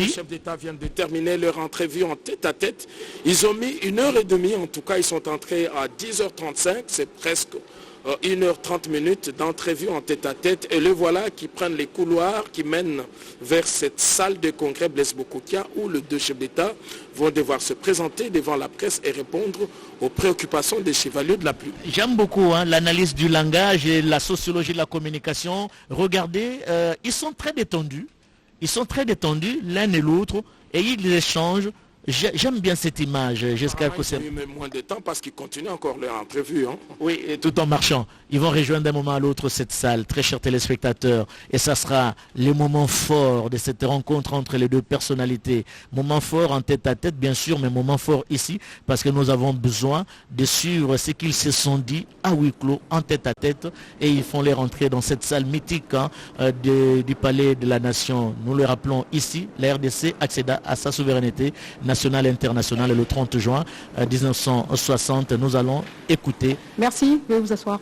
deux chefs d'État viennent de terminer leur entrevue en tête-à-tête. Ils ont mis 1h30, en tout cas ils sont entrés à 10h35, c'est presque 1h30 d'entrevue en tête-à-tête. Et le voilà qui prennent les couloirs qui mènent vers cette salle de congrès Blaise Bokoukia où les deux chefs d'État vont devoir se présenter devant la presse et répondre aux préoccupations des chevaliers de la pluie. J'aime beaucoup l'analyse du langage et la sociologie de la communication. Regardez, ils sont très détendus. Ils sont très détendus l'un et l'autre et ils échangent. J'aime bien cette image. J'espère que c'est... Ils ont eu moins de temps parce qu'ils continuent encore leur entrevue. Oui, et tout en marchant. Ils vont rejoindre d'un moment à l'autre cette salle, très chers téléspectateurs. Et ça sera les moments forts de cette rencontre entre les deux personnalités. Moments forts en tête à tête, bien sûr, mais moments forts ici, parce que nous avons besoin de suivre ce qu'ils se sont dit à huis clos, en tête à tête. Et ils font les rentrer dans cette salle mythique du Palais de la Nation. Nous le rappelons ici, la RDC accéda à sa souveraineté nationale et internationale le 30 juin 1960. Nous allons écouter. Merci, veuillez vous asseoir.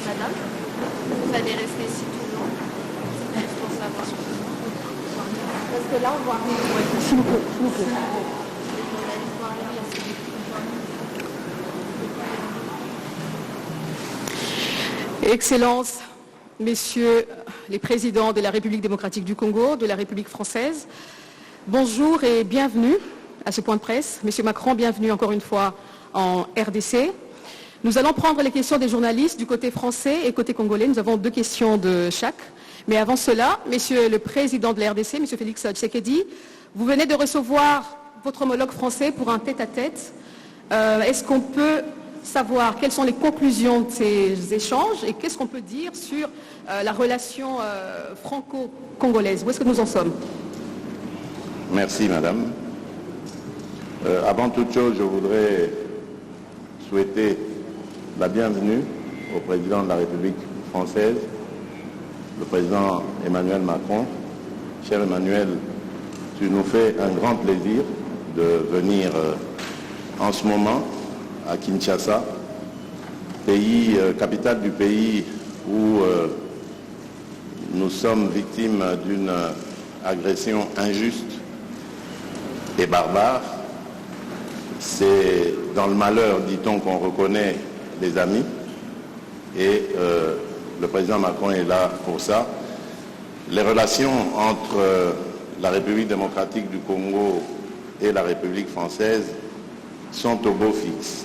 Madame, vous allez rester ici tout le long pour savoir. Parce que là, on voit rien. S'il vous plaît, s'il vous plaît. Excellences, Messieurs les présidents de la République démocratique du Congo, de la République française, bonjour et bienvenue à ce point de presse. Monsieur Macron, bienvenue encore une fois en RDC. Nous allons prendre les questions des journalistes du côté français et côté congolais. Nous avons 2 questions de chaque. Mais avant cela, Monsieur le Président de la RDC, Monsieur Félix Tshisekedi, vous venez de recevoir votre homologue français pour un tête-à-tête. Est-ce qu'on peut savoir quelles sont les conclusions de ces échanges et qu'est-ce qu'on peut dire sur la relation franco-congolaise? Où est-ce que nous en sommes? Merci, Madame. Avant toute chose, je voudrais souhaiter la bienvenue au président de la République française, le président Emmanuel Macron. Cher Emmanuel, tu nous fais un grand plaisir de venir en ce moment à Kinshasa, capitale du pays où nous sommes victimes d'une agression injuste et barbare. C'est dans le malheur, dit-on, qu'on reconnaît les amis, et le président Macron est là pour ça. Les relations entre la République démocratique du Congo et la République française sont au beau fixe.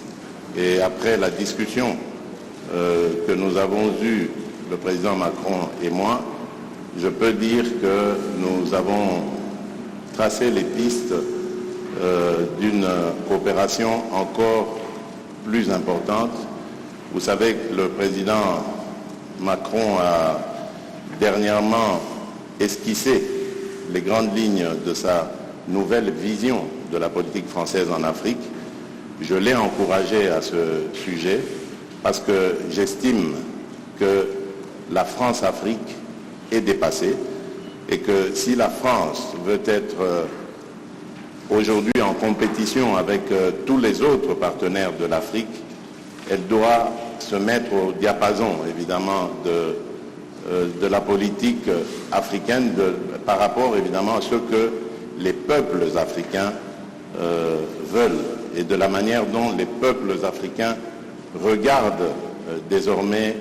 Et après la discussion que nous avons eue, le président Macron et moi, je peux dire que nous avons tracé les pistes d'une coopération encore plus importante. Vous savez que le président Macron a dernièrement esquissé les grandes lignes de sa nouvelle vision de la politique française en Afrique. Je l'ai encouragé à ce sujet parce que j'estime que la France-Afrique est dépassée et que si la France veut être aujourd'hui en compétition avec tous les autres partenaires de l'Afrique, elle doit se mettre au diapason, évidemment, de la politique africaine par rapport, évidemment, à ce que les peuples africains veulent et de la manière dont les peuples africains regardent désormais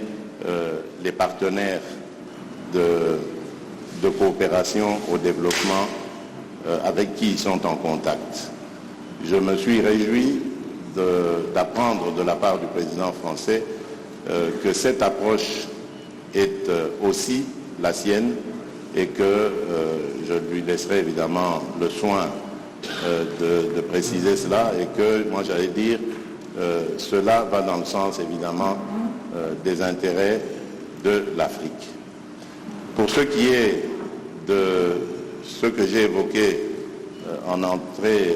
les partenaires de coopération au développement avec qui ils sont en contact. Je me suis réjoui d'apprendre de la part du président français que cette approche est aussi la sienne et que je lui laisserai évidemment le soin de préciser cela et que, moi j'allais dire, cela va dans le sens évidemment des intérêts de l'Afrique. Pour ce qui est de ce que j'ai évoqué en entrée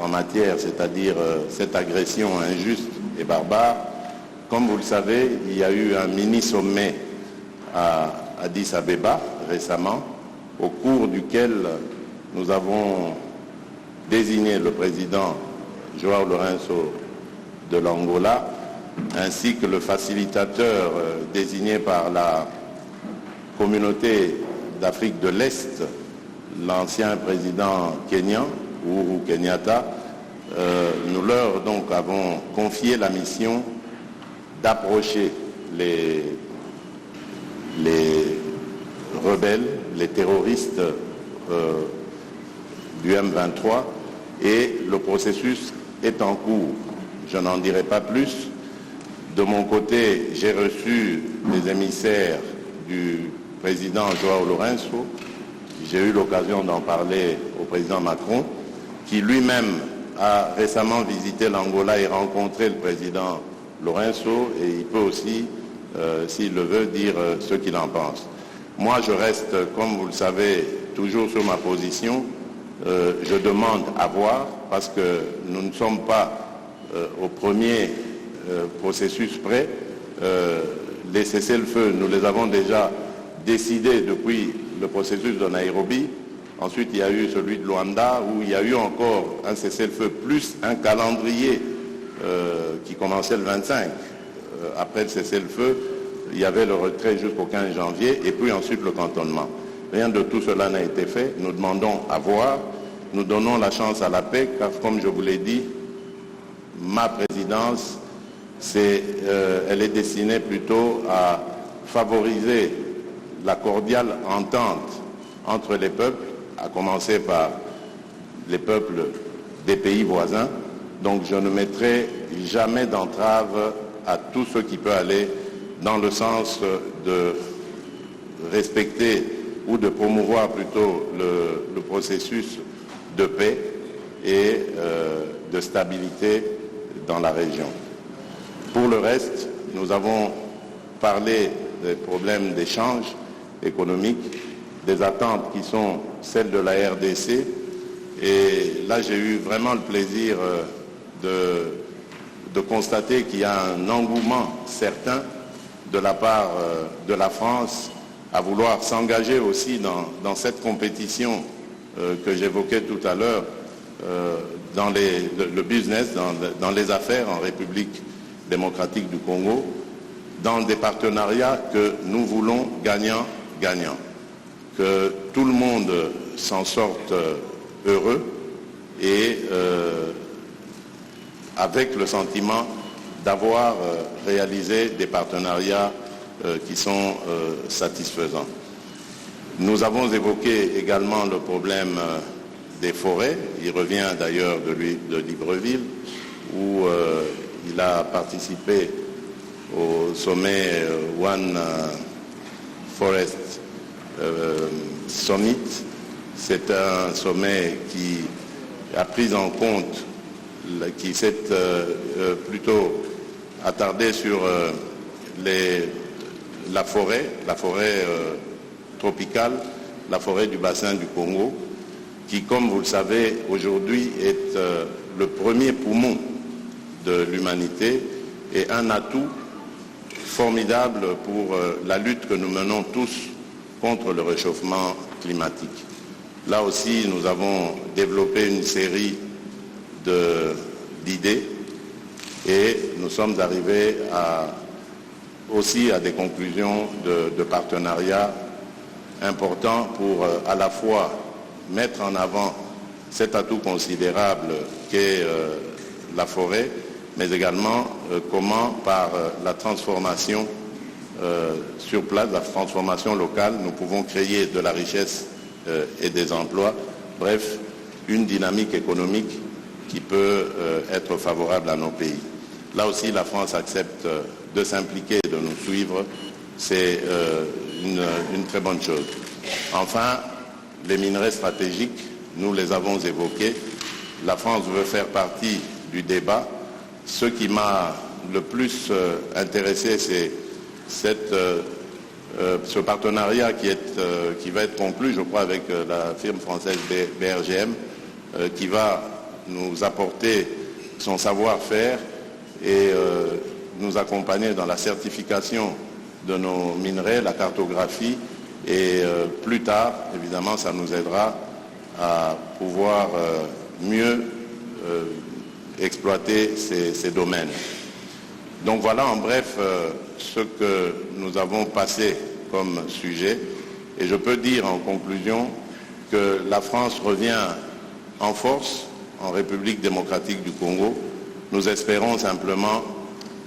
en matière, c'est-à-dire cette agression injuste et barbare, comme vous le savez, il y a eu un mini-sommet à Addis Abeba récemment, au cours duquel nous avons désigné le président João Lourenço de l'Angola, ainsi que le facilitateur désigné par la communauté d'Afrique de l'Est, l'ancien président kenyan, Uhuru Kenyatta. Nous leur donc avons confié la mission d'approcher les rebelles, les terroristes du M23, et le processus est en cours. Je n'en dirai pas plus. De mon côté, j'ai reçu les émissaires du président João Lourenço. J'ai eu l'occasion d'en parler au président Macron, qui lui-même a récemment visité l'Angola et rencontré le président Lourenço, et il peut aussi, s'il le veut, dire ce qu'il en pense. Moi, je reste, comme vous le savez, toujours sur ma position. Je demande à voir, parce que nous ne sommes pas au premier processus près. Les cessez-le-feu, nous les avons déjà décidés depuis le processus de Nairobi. Ensuite, il y a eu celui de Luanda, où il y a eu encore un cessez-le-feu, plus un calendrier qui commençait le 25. Après le cessez-le-feu, il y avait le retrait jusqu'au 15 janvier, et puis ensuite le cantonnement. Rien de tout cela n'a été fait. Nous demandons à voir. Nous donnons la chance à la paix, car comme je vous l'ai dit, ma présidence, elle est destinée plutôt à favoriser la cordiale entente entre les peuples, à commencer par les peuples des pays voisins. Donc je ne mettrai jamais d'entrave à tout ce qui peut aller dans le sens de respecter ou de promouvoir plutôt le processus de paix et de stabilité dans la région. Pour le reste, nous avons parlé des problèmes d'échange économique, des attentes qui sont celles de la RDC. Et là, j'ai eu vraiment le plaisir de constater qu'il y a un engouement certain de la part de la France à vouloir s'engager aussi dans cette compétition que j'évoquais tout à l'heure, dans le business, dans les affaires en République démocratique du Congo, dans des partenariats que nous voulons gagnant-gagnant. Que tout le monde s'en sorte heureux et avec le sentiment d'avoir réalisé des partenariats qui sont satisfaisants. Nous avons évoqué également le problème des forêts. Il revient d'ailleurs de Libreville, où il a participé au sommet One Forest Summit. C'est un sommet qui a pris en compte, qui s'est plutôt attardé sur la forêt tropicale, la forêt du bassin du Congo, qui, comme vous le savez, aujourd'hui est le premier poumon de l'humanité et un atout formidable pour la lutte que nous menons tous contre le réchauffement climatique. Là aussi, nous avons développé une série d'idées et nous sommes arrivés aussi à des conclusions de partenariat importants pour à la fois mettre en avant cet atout considérable qu'est la forêt, mais également comment par la transformation sur place, la transformation locale, nous pouvons créer de la richesse et des emplois. Bref, une dynamique économique qui peut être favorable à nos pays. Là aussi, la France accepte de s'impliquer, de nous suivre. C'est une très bonne chose. Enfin, les minerais stratégiques, nous les avons évoqués. La France veut faire partie du débat. Ce qui m'a le plus intéressé, c'est ce partenariat qui va être conclu, je crois, avec la firme française BRGM, qui va nous apporter son savoir-faire et nous accompagner dans la certification de nos minerais, la cartographie, et plus tard, évidemment, ça nous aidera à pouvoir mieux exploiter ces domaines. Donc voilà en bref ce que nous avons passé comme sujet. Et je peux dire en conclusion que la France revient en force en République démocratique du Congo. Nous espérons simplement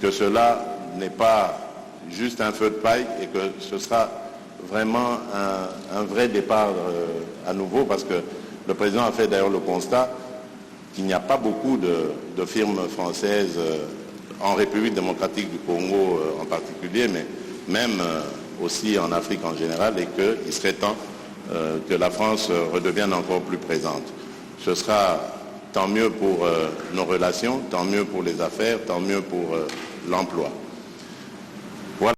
que cela n'est pas juste un feu de paille et que ce sera vraiment un vrai départ à nouveau, parce que le président a fait d'ailleurs le constat qu'il n'y a pas beaucoup de firmes françaises en République démocratique du Congo en particulier, mais même aussi en Afrique en général, et qu'il serait temps que la France redevienne encore plus présente. Ce sera tant mieux pour nos relations, tant mieux pour les affaires, tant mieux pour l'emploi. Voilà,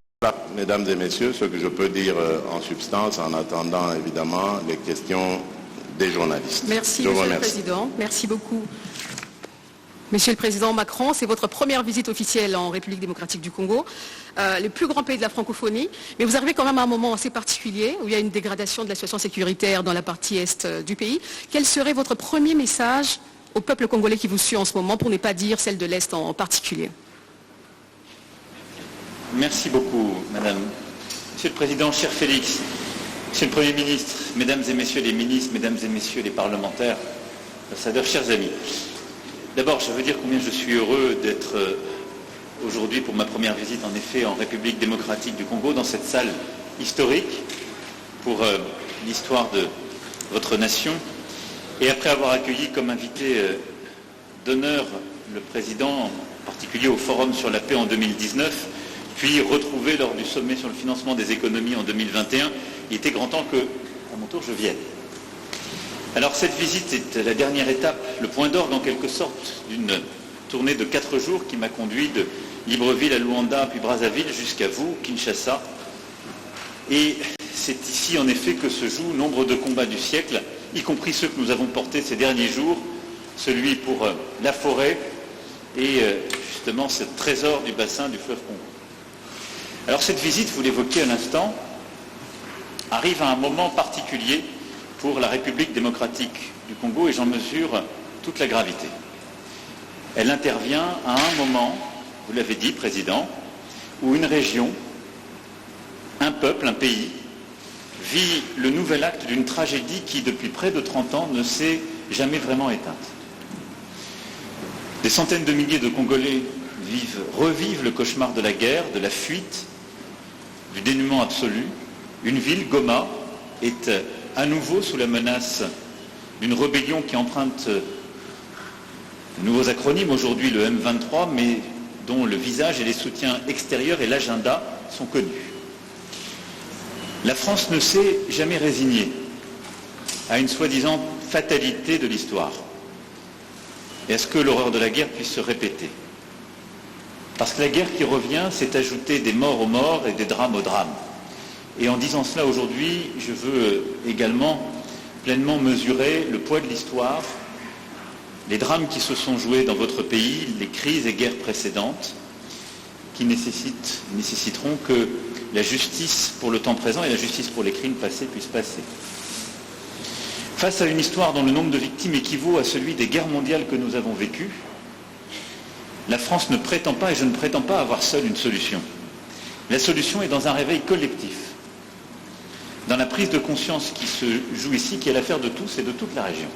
mesdames et messieurs, ce que je peux dire en substance, en attendant évidemment les questions des journalistes. Merci, Monsieur le Président. Merci beaucoup. Monsieur le Président Macron, c'est votre première visite officielle en République démocratique du Congo, le plus grand pays de la francophonie, mais vous arrivez quand même à un moment assez particulier où il y a une dégradation de la situation sécuritaire dans la partie est du pays. Quel serait votre premier message au peuple congolais qui vous suit en ce moment, pour ne pas dire celle de l'Est en particulier? Merci beaucoup, Madame. Monsieur le Président, cher Félix, Monsieur le Premier ministre, Mesdames et Messieurs les ministres, Mesdames et Messieurs les parlementaires, ambassadeurs, chers amis. D'abord, je veux dire combien je suis heureux d'être aujourd'hui pour ma première visite, en effet, en République démocratique du Congo, dans cette salle historique pour l'histoire de votre nation. Et après avoir accueilli comme invité d'honneur le président, en particulier au Forum sur la paix en 2019, puis retrouvé lors du sommet sur le financement des économies en 2021, il était grand temps que, à mon tour, je vienne. Alors cette visite est la dernière étape, le point d'orgue en quelque sorte d'une tournée de 4 jours qui m'a conduit de Libreville à Luanda puis Brazzaville jusqu'à vous, Kinshasa. Et c'est ici en effet que se jouent nombre de combats du siècle, y compris ceux que nous avons portés ces derniers jours, celui pour la forêt et justement ce trésor du bassin du fleuve Congo. Alors cette visite, vous l'évoquiez à l'instant, arrive à un moment particulier pour la République démocratique du Congo, et j'en mesure toute la gravité. Elle intervient à un moment, vous l'avez dit, Président, où une région, un peuple, un pays, vit le nouvel acte d'une tragédie qui, depuis près de 30 ans, ne s'est jamais vraiment éteinte. Des centaines de milliers de Congolais revivent le cauchemar de la guerre, de la fuite, du dénuement absolu. Une ville, Goma, est à nouveau sous la menace d'une rébellion qui emprunte de nouveaux acronymes, aujourd'hui le M23, mais dont le visage et les soutiens extérieurs et l'agenda sont connus. La France ne s'est jamais résignée à une soi-disant fatalité de l'histoire et à ce que l'horreur de la guerre puisse se répéter. Parce que la guerre qui revient, c'est ajouter des morts aux morts et des drames aux drames. Et en disant cela aujourd'hui, je veux également pleinement mesurer le poids de l'histoire, les drames qui se sont joués dans votre pays, les crises et guerres précédentes, qui nécessiteront que la justice pour le temps présent et la justice pour les crimes passés puissent passer. Face à une histoire dont le nombre de victimes équivaut à celui des guerres mondiales que nous avons vécues, la France ne prétend pas, et je ne prétends pas avoir seule une solution. La solution est dans un réveil collectif, dans la prise de conscience qui se joue ici, qui est l'affaire de tous et de toute la région.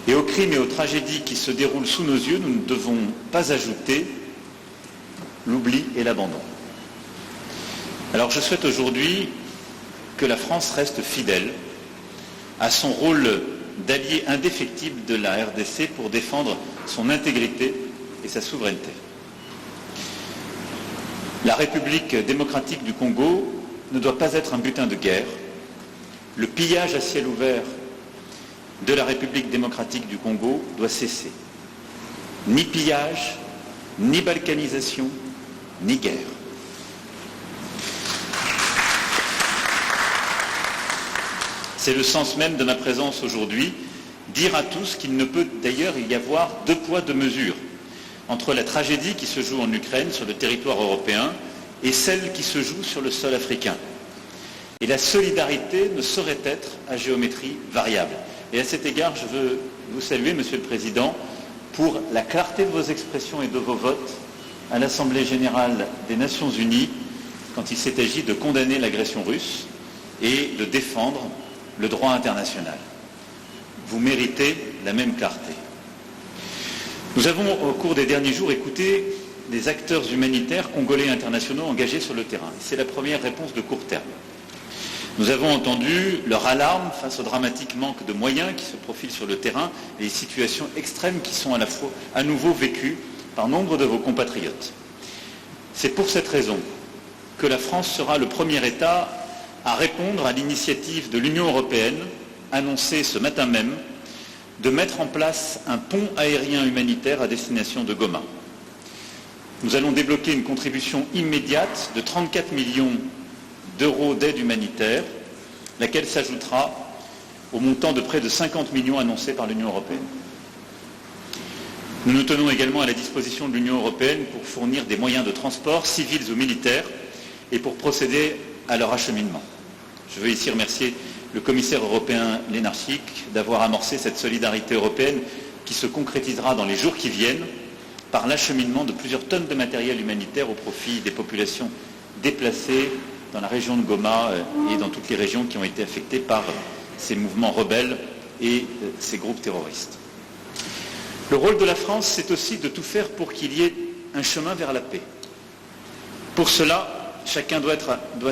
Et aux crimes et aux tragédies qui se déroulent sous nos yeux, nous ne devons pas ajouter l'oubli et l'abandon. Alors je souhaite aujourd'hui que la France reste fidèle à son rôle d'allié indéfectible de la RDC pour défendre son intégrité et sa souveraineté. La République démocratique du Congo ne doit pas être un butin de guerre. Le pillage à ciel ouvert de la République démocratique du Congo doit cesser. Ni pillage, ni balkanisation, ni guerre. C'est le sens même de ma présence aujourd'hui, dire à tous qu'il ne peut d'ailleurs y avoir 2 poids 2 mesures entre la tragédie qui se joue en Ukraine sur le territoire européen et celle qui se joue sur le sol africain. Et la solidarité ne saurait être à géométrie variable. Et à cet égard, je veux vous saluer, Monsieur le Président, pour la clarté de vos expressions et de vos votes à l'Assemblée générale des Nations Unies quand il s'est agi de condamner l'agression russe et de défendre le droit international. Vous méritez la même clarté. Nous avons, au cours des derniers jours, écouté des acteurs humanitaires congolais et internationaux engagés sur le terrain. C'est la première réponse de court terme. Nous avons entendu leur alarme face au dramatique manque de moyens qui se profilent sur le terrain et les situations extrêmes qui sont à nouveau vécues par nombre de vos compatriotes. C'est pour cette raison que la France sera le premier État à répondre à l'initiative de l'Union européenne, annoncée ce matin même, de mettre en place un pont aérien humanitaire à destination de Goma. Nous allons débloquer une contribution immédiate de 34 millions d'euros d'aide humanitaire, laquelle s'ajoutera au montant de près de 50 millions annoncés par l'Union européenne. Nous nous tenons également à la disposition de l'Union européenne pour fournir des moyens de transport, civils ou militaires, et pour procéder à leur acheminement. Je veux ici remercier le commissaire européen Lenarčič d'avoir amorcé cette solidarité européenne qui se concrétisera dans les jours qui viennent par l'acheminement de plusieurs tonnes de matériel humanitaire au profit des populations déplacées dans la région de Goma et dans toutes les régions qui ont été affectées par ces mouvements rebelles et ces groupes terroristes. Le rôle de la France, c'est aussi de tout faire pour qu'il y ait un chemin vers la paix. Pour cela, chacun doit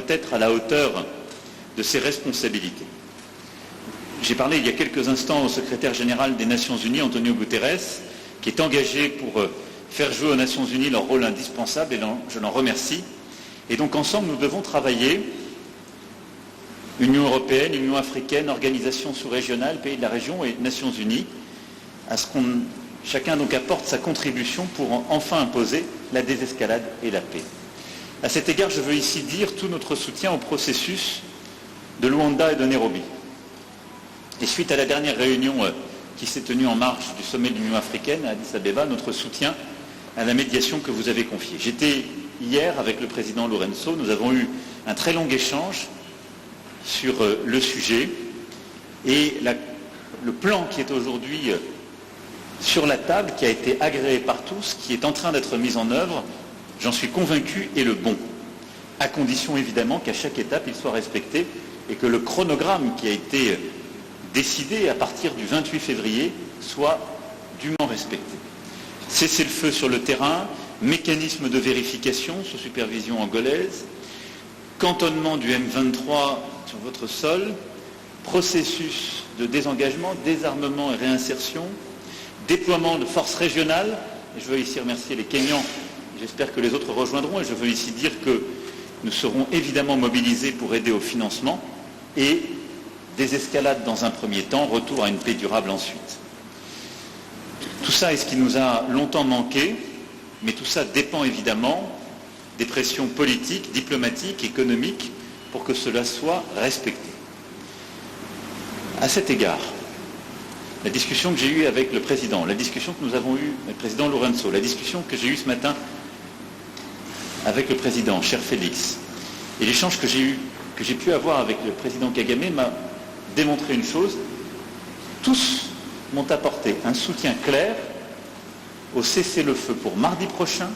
être à la hauteur de ses responsabilités. J'ai parlé il y a quelques instants au secrétaire général des Nations Unies, Antonio Guterres, qui est engagé pour faire jouer aux Nations Unies leur rôle indispensable, et je l'en remercie. Et donc ensemble, nous devons travailler, Union européenne, Union africaine, organisations sous-régionales, pays de la région et Nations Unies, à ce qu'on chacun donc apporte sa contribution pour enfin imposer la désescalade et la paix. À cet égard, je veux ici dire tout notre soutien au processus de Luanda et de Nairobi. Et suite à la dernière réunion qui s'est tenue en marge du sommet de l'Union africaine à Addis Abeba, notre soutien à la médiation que vous avez confiée. J'étais hier avec le président Lourenço, nous avons eu un très long échange sur le sujet et le plan qui est aujourd'hui sur la table, qui a été agréé par tous, qui est en train d'être mis en œuvre, j'en suis convaincu, est le bon, à condition évidemment qu'à chaque étape il soit respecté et que le chronogramme qui a été décidé à partir du 28 février soit dûment respecté. Cessez-le-feu sur le terrain, mécanisme de vérification sous supervision angolaise, cantonnement du M23 sur votre sol, processus de désengagement, désarmement et réinsertion, déploiement de forces régionales, et je veux ici remercier les Kenyans, j'espère que les autres rejoindront, et je veux ici dire que nous serons évidemment mobilisés pour aider au financement, et désescalade dans un premier temps, retour à une paix durable ensuite. Tout ça est ce qui nous a longtemps manqué, mais tout ça dépend évidemment des pressions politiques, diplomatiques, économiques, pour que cela soit respecté. À cet égard, la discussion que j'ai eue avec le président, la discussion que nous avons eue avec le président Lourenço, la discussion que j'ai eue ce matin avec le président, cher Félix, et l'échange que j'ai pu avoir avec le président Kagame m'a démontré une chose. Tous m'ont apporté un soutien clair au cessez-le-feu pour mardi prochain,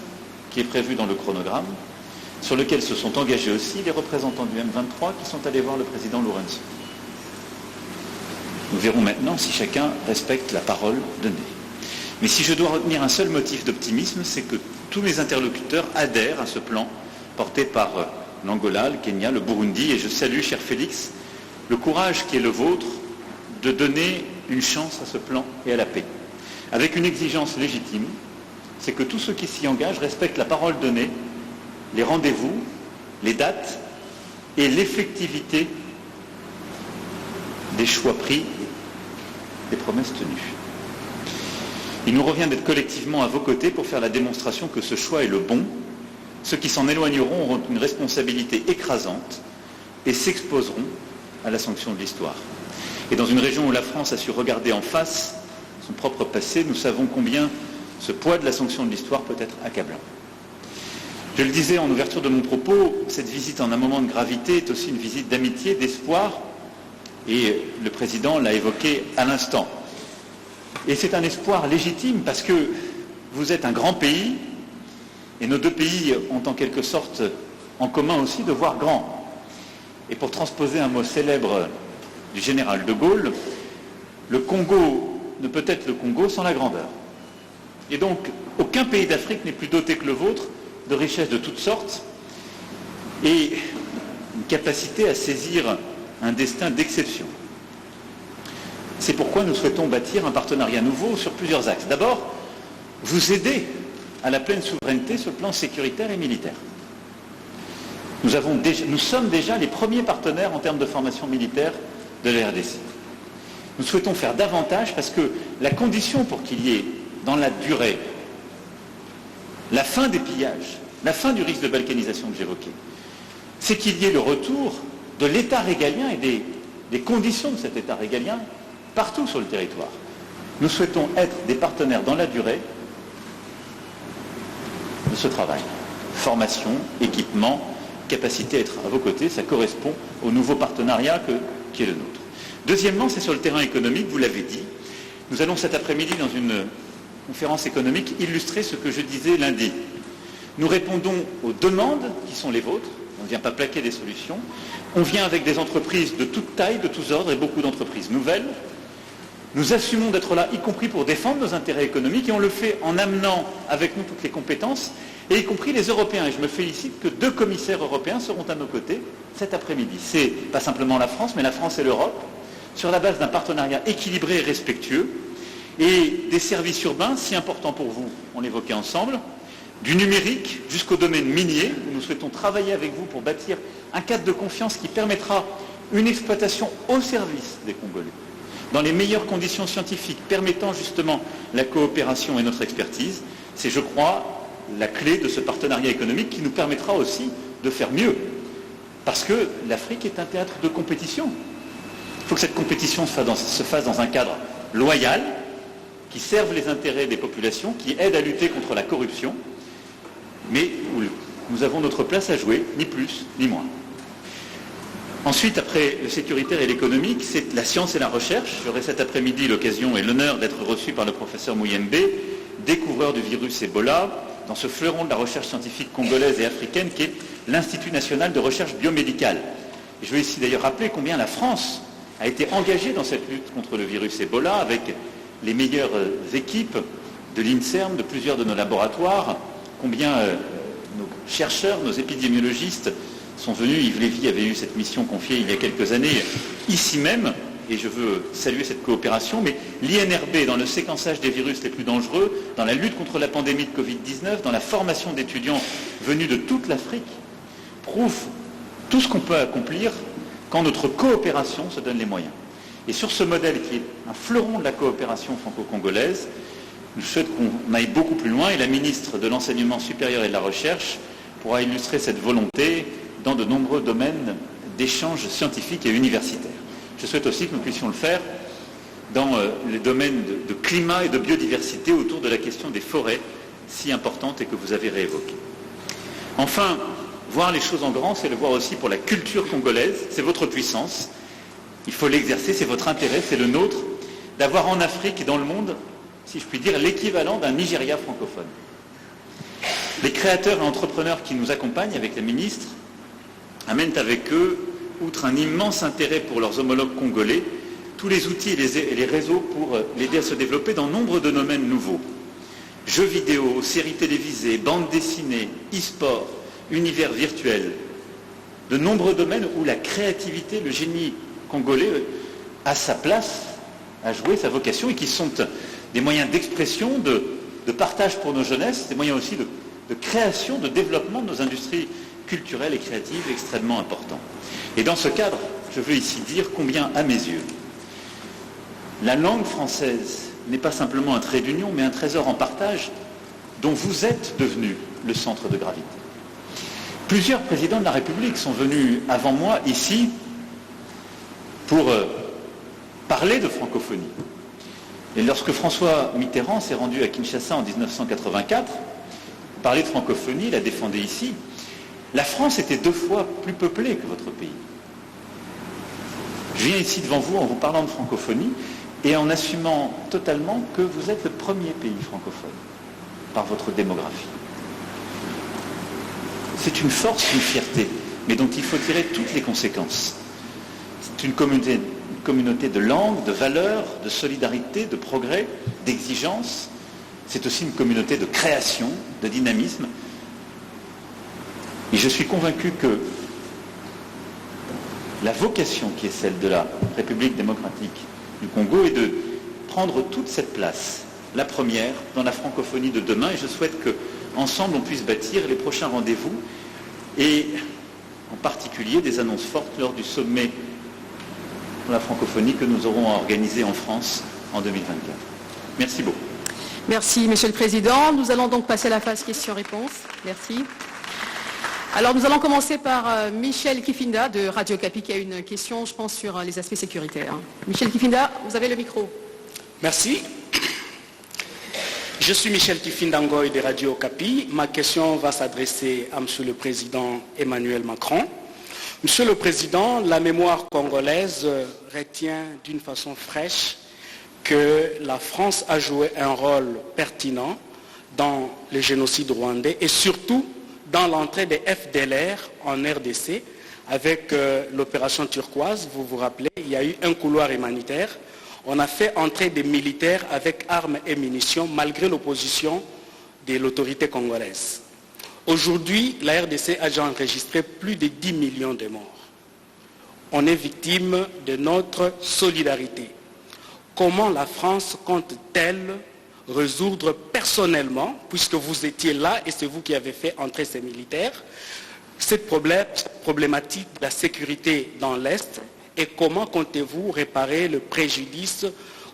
qui est prévu dans le chronogramme, sur lequel se sont engagés aussi les représentants du M23 qui sont allés voir le président Lourenço. Nous verrons maintenant si chacun respecte la parole donnée. Mais si je dois retenir un seul motif d'optimisme, c'est que tous mes interlocuteurs adhèrent à ce plan porté par l'Angola, le Kenya, le Burundi, et je salue, cher Félix, le courage qui est le vôtre de donner une chance à ce plan et à la paix. Avec une exigence légitime, c'est que tous ceux qui s'y engagent respectent la parole donnée, les rendez-vous, les dates et l'effectivité des choix pris, des promesses tenues. Il nous revient d'être collectivement à vos côtés pour faire la démonstration que ce choix est le bon. Ceux qui s'en éloigneront auront une responsabilité écrasante et s'exposeront à la sanction de l'histoire. Et dans une région où la France a su regarder en face son propre passé, nous savons combien ce poids de la sanction de l'histoire peut être accablant. Je le disais en ouverture de mon propos, cette visite en un moment de gravité est aussi une visite d'amitié, d'espoir, et le président l'a évoqué à l'instant. Et c'est un espoir légitime parce que vous êtes un grand pays et nos deux pays ont en quelque sorte en commun aussi de voir grand. Et pour transposer un mot célèbre du général de Gaulle, le Congo ne peut être le Congo sans la grandeur. Et donc, aucun pays d'Afrique n'est plus doté que le vôtre de richesses de toutes sortes et une capacité à saisir un destin d'exception. C'est pourquoi nous souhaitons bâtir un partenariat nouveau sur plusieurs axes. D'abord, vous aider à la pleine souveraineté sur le plan sécuritaire et militaire. Nous sommes déjà les premiers partenaires en termes de formation militaire de la RDC. Nous souhaitons faire davantage parce que la condition pour qu'il y ait dans la durée la fin des pillages, la fin du risque de balkanisation que j'évoquais, c'est qu'il y ait le retour de l'État régalien et des conditions de cet État régalien partout sur le territoire. Nous souhaitons être des partenaires dans la durée de ce travail. Formation, équipement, capacité à être à vos côtés, ça correspond au nouveau partenariat qui est le nôtre. Deuxièmement, c'est sur le terrain économique, vous l'avez dit. Nous allons cet après-midi, dans une conférence économique, illustrer ce que je disais lundi. Nous répondons aux demandes qui sont les vôtres. On ne vient pas plaquer des solutions. On vient avec des entreprises de toute taille, de tous ordres et beaucoup d'entreprises nouvelles. Nous assumons d'être là, y compris pour défendre nos intérêts économiques, et on le fait en amenant avec nous toutes les compétences, et y compris les Européens. Et je me félicite que 2 commissaires européens seront à nos côtés cet après-midi. C'est pas simplement la France, mais la France et l'Europe, sur la base d'un partenariat équilibré et respectueux, et des services urbains, si importants pour vous, on l'évoquait ensemble, du numérique jusqu'au domaine minier, où nous souhaitons travailler avec vous pour bâtir un cadre de confiance qui permettra une exploitation au service des Congolais, dans les meilleures conditions scientifiques, permettant justement la coopération et notre expertise. C'est, je crois, la clé de ce partenariat économique qui nous permettra aussi de faire mieux. Parce que l'Afrique est un théâtre de compétition. Il faut que cette compétition se fasse dans un cadre loyal, qui serve les intérêts des populations, qui aide à lutter contre la corruption, mais où nous avons notre place à jouer, ni plus ni moins. Ensuite, après le sécuritaire et l'économique, c'est la science et la recherche. J'aurai cet après-midi l'occasion et l'honneur d'être reçu par le professeur Mouyembe, découvreur du virus Ebola, dans ce fleuron de la recherche scientifique congolaise et africaine qui est l'Institut national de recherche biomédicale. Et je veux ici d'ailleurs rappeler combien la France a été engagée dans cette lutte contre le virus Ebola avec les meilleures équipes de l'INSERM, de plusieurs de nos laboratoires, combien nos chercheurs, nos épidémiologistes sont venus. Yves Lévy avait eu cette mission confiée il y a quelques années, ici même, et je veux saluer cette coopération, mais l'INRB, dans le séquençage des virus les plus dangereux, dans la lutte contre la pandémie de Covid-19, dans la formation d'étudiants venus de toute l'Afrique, prouve tout ce qu'on peut accomplir quand notre coopération se donne les moyens. Et sur ce modèle qui est un fleuron de la coopération franco-congolaise, je souhaite qu'on aille beaucoup plus loin et la ministre de l'Enseignement supérieur et de la Recherche pourra illustrer cette volonté dans de nombreux domaines d'échanges scientifiques et universitaires. Je souhaite aussi que nous puissions le faire dans les domaines de climat et de biodiversité autour de la question des forêts, si importante et que vous avez réévoquée. Enfin, voir les choses en grand, c'est le voir aussi pour la culture congolaise, c'est votre puissance. Il faut l'exercer, c'est votre intérêt, c'est le nôtre, d'avoir en Afrique et dans le monde, si je puis dire, l'équivalent d'un Nigeria francophone. Les créateurs et entrepreneurs qui nous accompagnent avec la ministre amènent avec eux, outre un immense intérêt pour leurs homologues congolais, tous les outils et les réseaux pour l'aider à se développer dans nombre de domaines nouveaux. Jeux vidéo, séries télévisées, bandes dessinées, e-sport, univers virtuel. De nombreux domaines où la créativité, le génie congolais a sa place à jouer, sa vocation, et qui sont des moyens d'expression, de partage pour nos jeunesses, des moyens aussi de création, de développement de nos industries culturelles et créatives extrêmement importants. Et dans ce cadre, je veux ici dire combien, à mes yeux, la langue française n'est pas simplement un trait d'union, mais un trésor en partage dont vous êtes devenu le centre de gravité. Plusieurs présidents de la République sont venus avant moi ici pour parler de francophonie. Et lorsque François Mitterrand s'est rendu à Kinshasa en 1984, parler de francophonie, la défendait ici, la France était 2 fois plus peuplée que votre pays. Je viens ici devant vous en vous parlant de francophonie, et en assumant totalement que vous êtes le premier pays francophone par votre démographie. C'est une force, une fierté, mais dont il faut tirer toutes les conséquences. C'est une communauté de langues, de valeurs, de solidarité, de progrès, d'exigence. C'est aussi une communauté de création, de dynamisme. Et je suis convaincu que la vocation qui est celle de la République démocratique du Congo est de prendre toute cette place, la première, dans la francophonie de demain. Et je souhaite qu'ensemble, on puisse bâtir les prochains rendez-vous et en particulier des annonces fortes lors du sommet pour la francophonie que nous aurons organisé en France en 2024. Merci beaucoup. Merci, Monsieur le Président. Nous allons donc passer à la phase questions-réponses. Merci. Alors, nous allons commencer par Michel Kifinda de Radio Kapi qui a une question, je pense, sur les aspects sécuritaires. Michel Kifinda, vous avez le micro. Merci. Je suis Michel Kifinda Ngoy de Radio Kapi. Ma question va s'adresser à Monsieur le Président Emmanuel Macron. Monsieur le Président, la mémoire congolaise retient d'une façon fraîche que la France a joué un rôle pertinent dans le génocide rwandais et surtout dans l'entrée des FDLR en RDC avec l'opération turquoise. Vous vous rappelez, il y a eu un couloir humanitaire. On a fait entrer des militaires avec armes et munitions malgré l'opposition de l'autorité congolaise. Aujourd'hui, la RDC a déjà enregistré plus de 10 millions de morts. On est victime de notre solidarité. Comment la France compte-t-elle résoudre personnellement, puisque vous étiez là et c'est vous qui avez fait entrer ces militaires, cette problématique de la sécurité dans l'Est et comment comptez-vous réparer le préjudice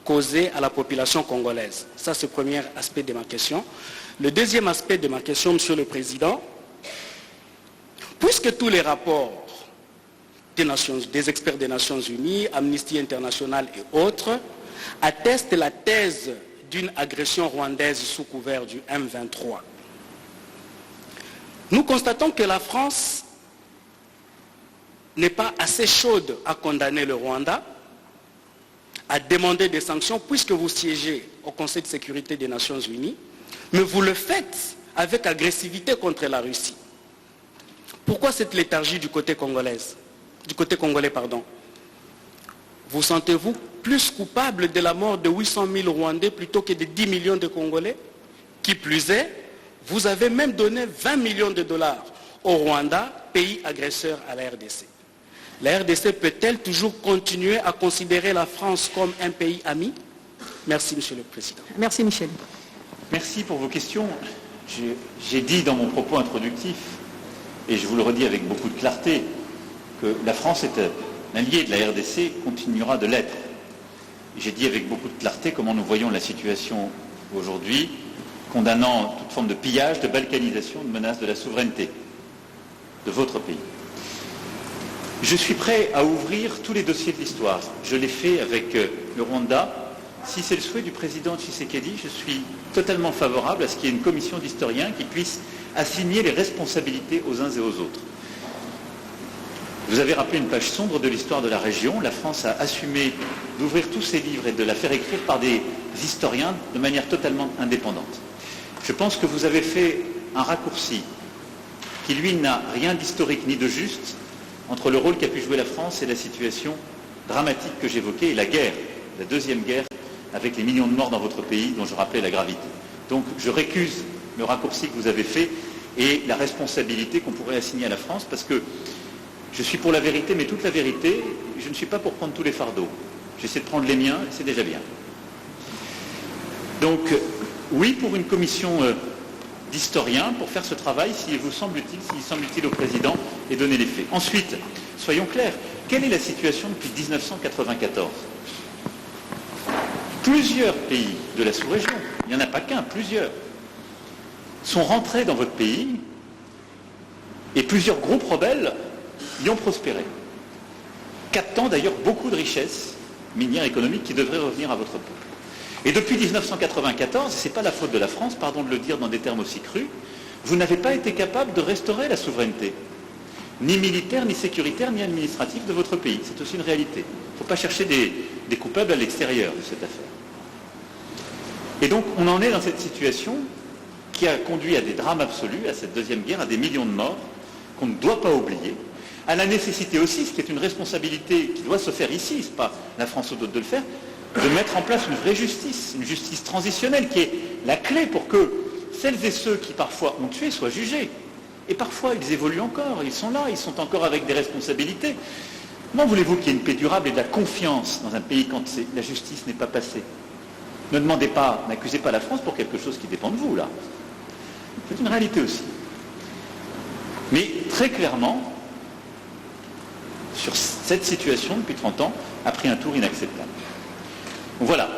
causé à la population congolaise? Ça, c'est le premier aspect de ma question. Le deuxième aspect de ma question, Monsieur le Président, puisque tous les rapports des experts des Nations Unies, Amnesty International et autres, attestent la thèse d'une agression rwandaise sous couvert du M23. Nous constatons que la France n'est pas assez chaude à condamner le Rwanda, à demander des sanctions, puisque vous siégez au Conseil de sécurité des Nations Unies, mais vous le faites avec agressivité contre la Russie. Pourquoi cette léthargie du côté congolais? Vous sentez-vous plus coupable de la mort de 800 000 Rwandais plutôt que de 10 millions de Congolais? Qui plus est, vous avez même donné 20 millions de dollars au Rwanda, pays agresseur à la RDC. La RDC peut-elle toujours continuer à considérer la France comme un pays ami? Merci, Monsieur le Président. Merci, Michel. Merci pour vos questions. J'ai dit dans mon propos introductif, et je vous le redis avec beaucoup de clarté, que la France est un allié de la RDC, continuera de l'être. J'ai dit avec beaucoup de clarté comment nous voyons la situation aujourd'hui, condamnant toute forme de pillage, de balkanisation, de menace de la souveraineté de votre pays. Je suis prêt à ouvrir tous les dossiers de l'histoire. Je l'ai fait avec le Rwanda. Si c'est le souhait du président Tshisekedi, je suis totalement favorable à ce qu'il y ait une commission d'historiens qui puisse assigner les responsabilités aux uns et aux autres. Vous avez rappelé une page sombre de l'histoire de la région. La France a assumé d'ouvrir tous ses livres et de la faire écrire par des historiens de manière totalement indépendante. Je pense que vous avez fait un raccourci qui, lui, n'a rien d'historique ni de juste entre le rôle qu'a pu jouer la France et la situation dramatique que j'évoquais, et la guerre, la deuxième guerre, avec les millions de morts dans votre pays, dont je rappelais la gravité. Donc je récuse le raccourci que vous avez fait et la responsabilité qu'on pourrait assigner à la France, parce que je suis pour la vérité, mais toute la vérité, je ne suis pas pour prendre tous les fardeaux. J'essaie de prendre les miens, et c'est déjà bien. Donc, oui, pour une commission d'historiens, pour faire ce travail, s'il semble utile au président, et donner les faits. Ensuite, soyons clairs, quelle est la situation depuis 1994 ? Plusieurs pays de la sous-région, il n'y en a pas qu'un, plusieurs, sont rentrés dans votre pays, et plusieurs groupes rebelles y ont prospéré, captant d'ailleurs beaucoup de richesses minières économiques qui devraient revenir à votre peuple. Et depuis 1994, ce n'est pas la faute de la France, pardon de le dire dans des termes aussi crus, vous n'avez pas été capable de restaurer la souveraineté, ni militaire, ni sécuritaire, ni administrative de votre pays. C'est aussi une réalité. Il ne faut pas chercher des des coupables à l'extérieur de cette affaire. Et donc on en est dans cette situation qui a conduit à des drames absolus, à cette deuxième guerre, à des millions de morts qu'on ne doit pas oublier, à la nécessité aussi, ce qui est une responsabilité qui doit se faire ici, ce n'est pas la France ou d'autres de le faire, de mettre en place une vraie justice, une justice transitionnelle qui est la clé pour que celles et ceux qui parfois ont tué soient jugés. Et parfois ils évoluent encore, ils sont là, ils sont encore avec des responsabilités. Comment voulez-vous qu'il y ait une paix durable et de la confiance dans un pays quand la justice n'est pas passée? Ne demandez pas, n'accusez pas la France pour quelque chose qui dépend de vous, là. C'est une réalité aussi. Mais très clairement, sur cette situation, depuis 30 ans, a pris un tour inacceptable. Donc voilà.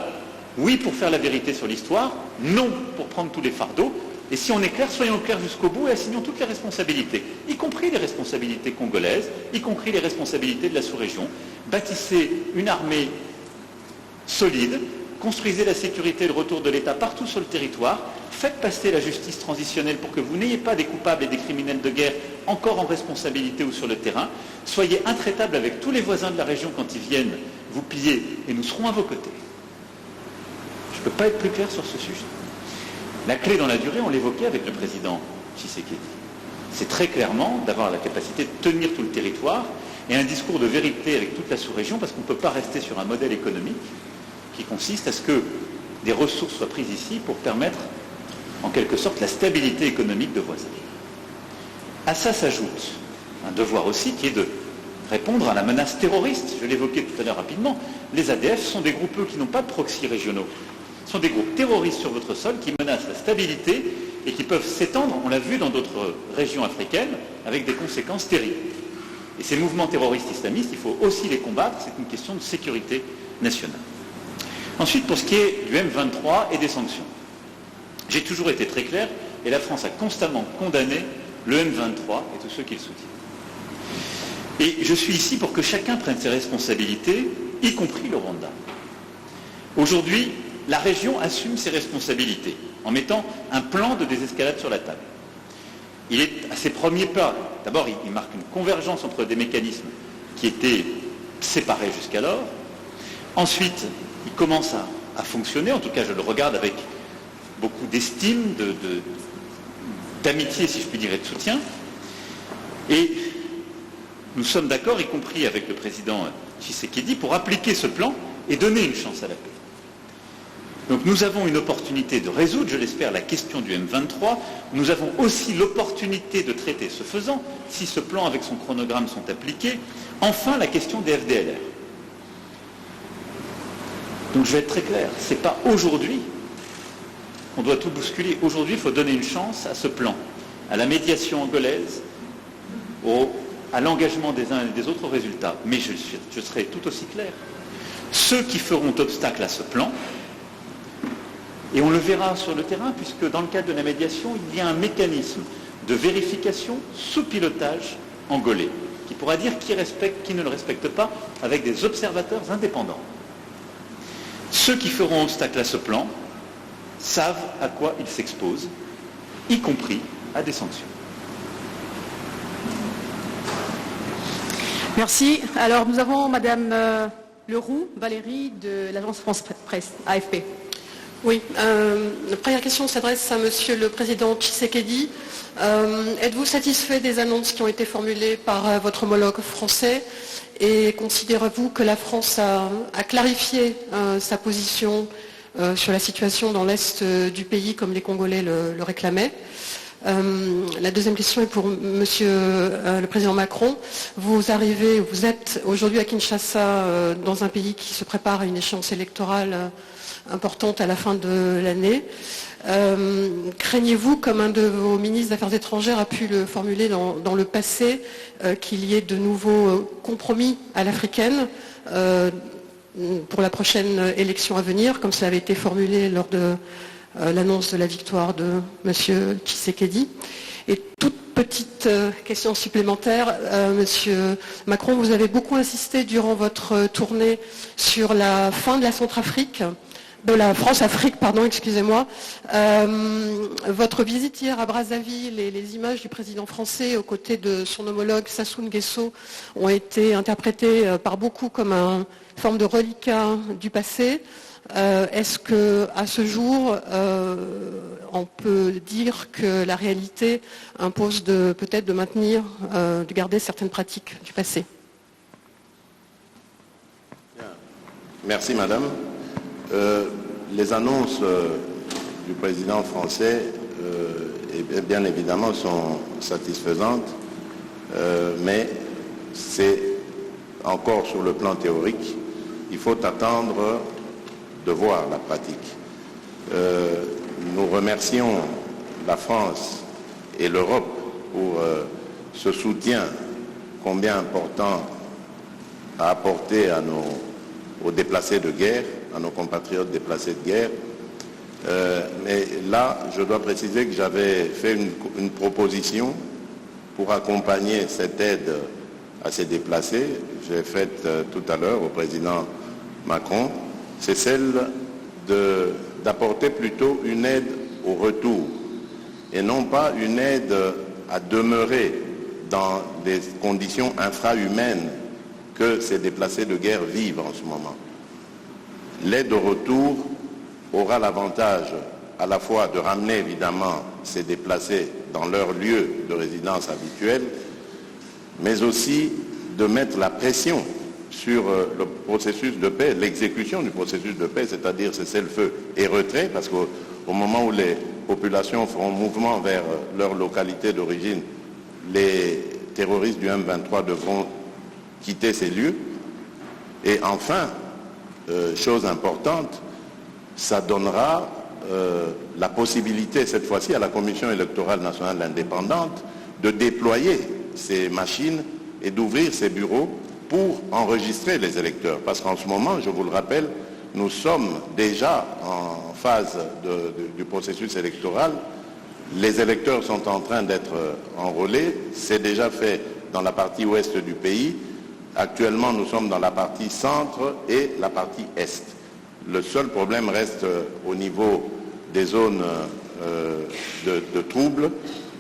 Oui pour faire la vérité sur l'histoire, non pour prendre tous les fardeaux. Et si on est clair, soyons clairs jusqu'au bout et assignons toutes les responsabilités, y compris les responsabilités congolaises, y compris les responsabilités de la sous-région. Bâtissez une armée solide, construisez la sécurité et le retour de l'État partout sur le territoire, faites passer la justice transitionnelle pour que vous n'ayez pas des coupables et des criminels de guerre encore en responsabilité ou sur le terrain, soyez intraitables avec tous les voisins de la région quand ils viennent vous piller et nous serons à vos côtés. Je ne peux pas être plus clair sur ce sujet. La clé dans la durée, on l'évoquait avec le président Tshisekedi. C'est très clairement d'avoir la capacité de tenir tout le territoire et un discours de vérité avec toute la sous-région, parce qu'on ne peut pas rester sur un modèle économique qui consiste à ce que des ressources soient prises ici pour permettre, en quelque sorte, la stabilité économique de voisins. À ça s'ajoute un devoir aussi qui est de répondre à la menace terroriste. Je l'évoquais tout à l'heure rapidement. Les ADF sont des groupes qui n'ont pas de proxy régionaux. Ce sont des groupes terroristes sur votre sol qui menacent la stabilité et qui peuvent s'étendre, on l'a vu dans d'autres régions africaines, avec des conséquences terribles. Et ces mouvements terroristes islamistes, il faut aussi les combattre, c'est une question de sécurité nationale. Ensuite, pour ce qui est du M23 et des sanctions. J'ai toujours été très clair, et la France a constamment condamné le M23 et tous ceux qui le soutiennent. Et je suis ici pour que chacun prenne ses responsabilités, y compris le Rwanda. Aujourd'hui, la région assume ses responsabilités en mettant un plan de désescalade sur la table. Il est à ses premiers pas. D'abord, il marque une convergence entre des mécanismes qui étaient séparés jusqu'alors. Ensuite, il commence à fonctionner, en tout cas je le regarde avec beaucoup d'estime, d'amitié si je puis dire et de soutien. Et nous sommes d'accord, y compris avec le président Tshisekedi, pour appliquer ce plan et donner une chance à la paix. Donc nous avons une opportunité de résoudre, je l'espère, la question du M23. Nous avons aussi l'opportunité de traiter, ce faisant, si ce plan avec son chronogramme sont appliqués, enfin la question des FDLR. Donc je vais être très clair, ce n'est pas aujourd'hui qu'on doit tout bousculer. Aujourd'hui, il faut donner une chance à ce plan, à la médiation angolaise, à l'engagement des uns et des autres résultats. Mais je serai tout aussi clair. Ceux qui feront obstacle à ce plan, et on le verra sur le terrain, puisque dans le cadre de la médiation, il y a un mécanisme de vérification sous pilotage angolais, qui pourra dire qui respecte, qui ne le respecte pas, avec des observateurs indépendants. Ceux qui feront obstacle à ce plan savent à quoi ils s'exposent, y compris à des sanctions. Merci. Alors nous avons Madame Leroux, Valérie, de l'agence France Presse, AFP. Oui, la première question s'adresse à Monsieur le Président Tshisekedi. Êtes-vous satisfait des annonces qui ont été formulées par votre homologue français et considérez-vous que la France a clarifié sa position sur la situation dans l'Est du pays comme les Congolais le réclamaient? La deuxième question est pour Monsieur le Président Macron. Vous êtes aujourd'hui à Kinshasa dans un pays qui se prépare à une échéance électorale importante à la fin de l'année. Craignez-vous, comme un de vos ministres des Affaires étrangères a pu le formuler dans le passé, qu'il y ait de nouveaux compromis à l'africaine pour la prochaine élection à venir, comme ça avait été formulé lors de l'annonce de la victoire de M. Tshisekedi? Et toute petite question supplémentaire, Monsieur Macron, vous avez beaucoup insisté durant votre tournée sur la fin de la Centrafrique, de la France-Afrique, pardon, excusez-moi. Votre visite hier à Brazzaville et les images du président français aux côtés de son homologue Sassou Nguesso ont été interprétées par beaucoup comme une forme de reliquat du passé. Est-ce qu'à ce jour, on peut dire que la réalité impose peut-être de maintenir, de garder certaines pratiques du passé? Merci, madame. Les annonces du président français, bien évidemment, sont satisfaisantes, mais c'est encore sur le plan théorique. Il faut attendre de voir la pratique. Nous remercions la France et l'Europe pour ce soutien combien important à apporter aux déplacés de guerre, à nos compatriotes déplacés de guerre. Mais là, je dois préciser que j'avais fait une proposition pour accompagner cette aide à ces déplacés. J'ai faite tout à l'heure au président Macron. C'est celle d'apporter plutôt une aide au retour et non pas une aide à demeurer dans des conditions infrahumaines que ces déplacés de guerre vivent en ce moment. L'aide au retour aura l'avantage à la fois de ramener évidemment ces déplacés dans leur lieu de résidence habituel, mais aussi de mettre la pression sur le processus de paix, l'exécution du processus de paix, c'est-à-dire cessez-le-feu et retrait, parce qu'au moment où les populations feront mouvement vers leur localité d'origine, les terroristes du M23 devront quitter ces lieux. Et enfin, chose importante, ça donnera la possibilité cette fois-ci à la Commission électorale nationale indépendante de déployer ces machines et d'ouvrir ces bureaux pour enregistrer les électeurs. Parce qu'en ce moment, je vous le rappelle, nous sommes déjà en phase du processus électoral. Les électeurs sont en train d'être enrôlés. C'est déjà fait dans la partie ouest du pays. Actuellement, nous sommes dans la partie centre et la partie est. Le seul problème reste au niveau des zones de troubles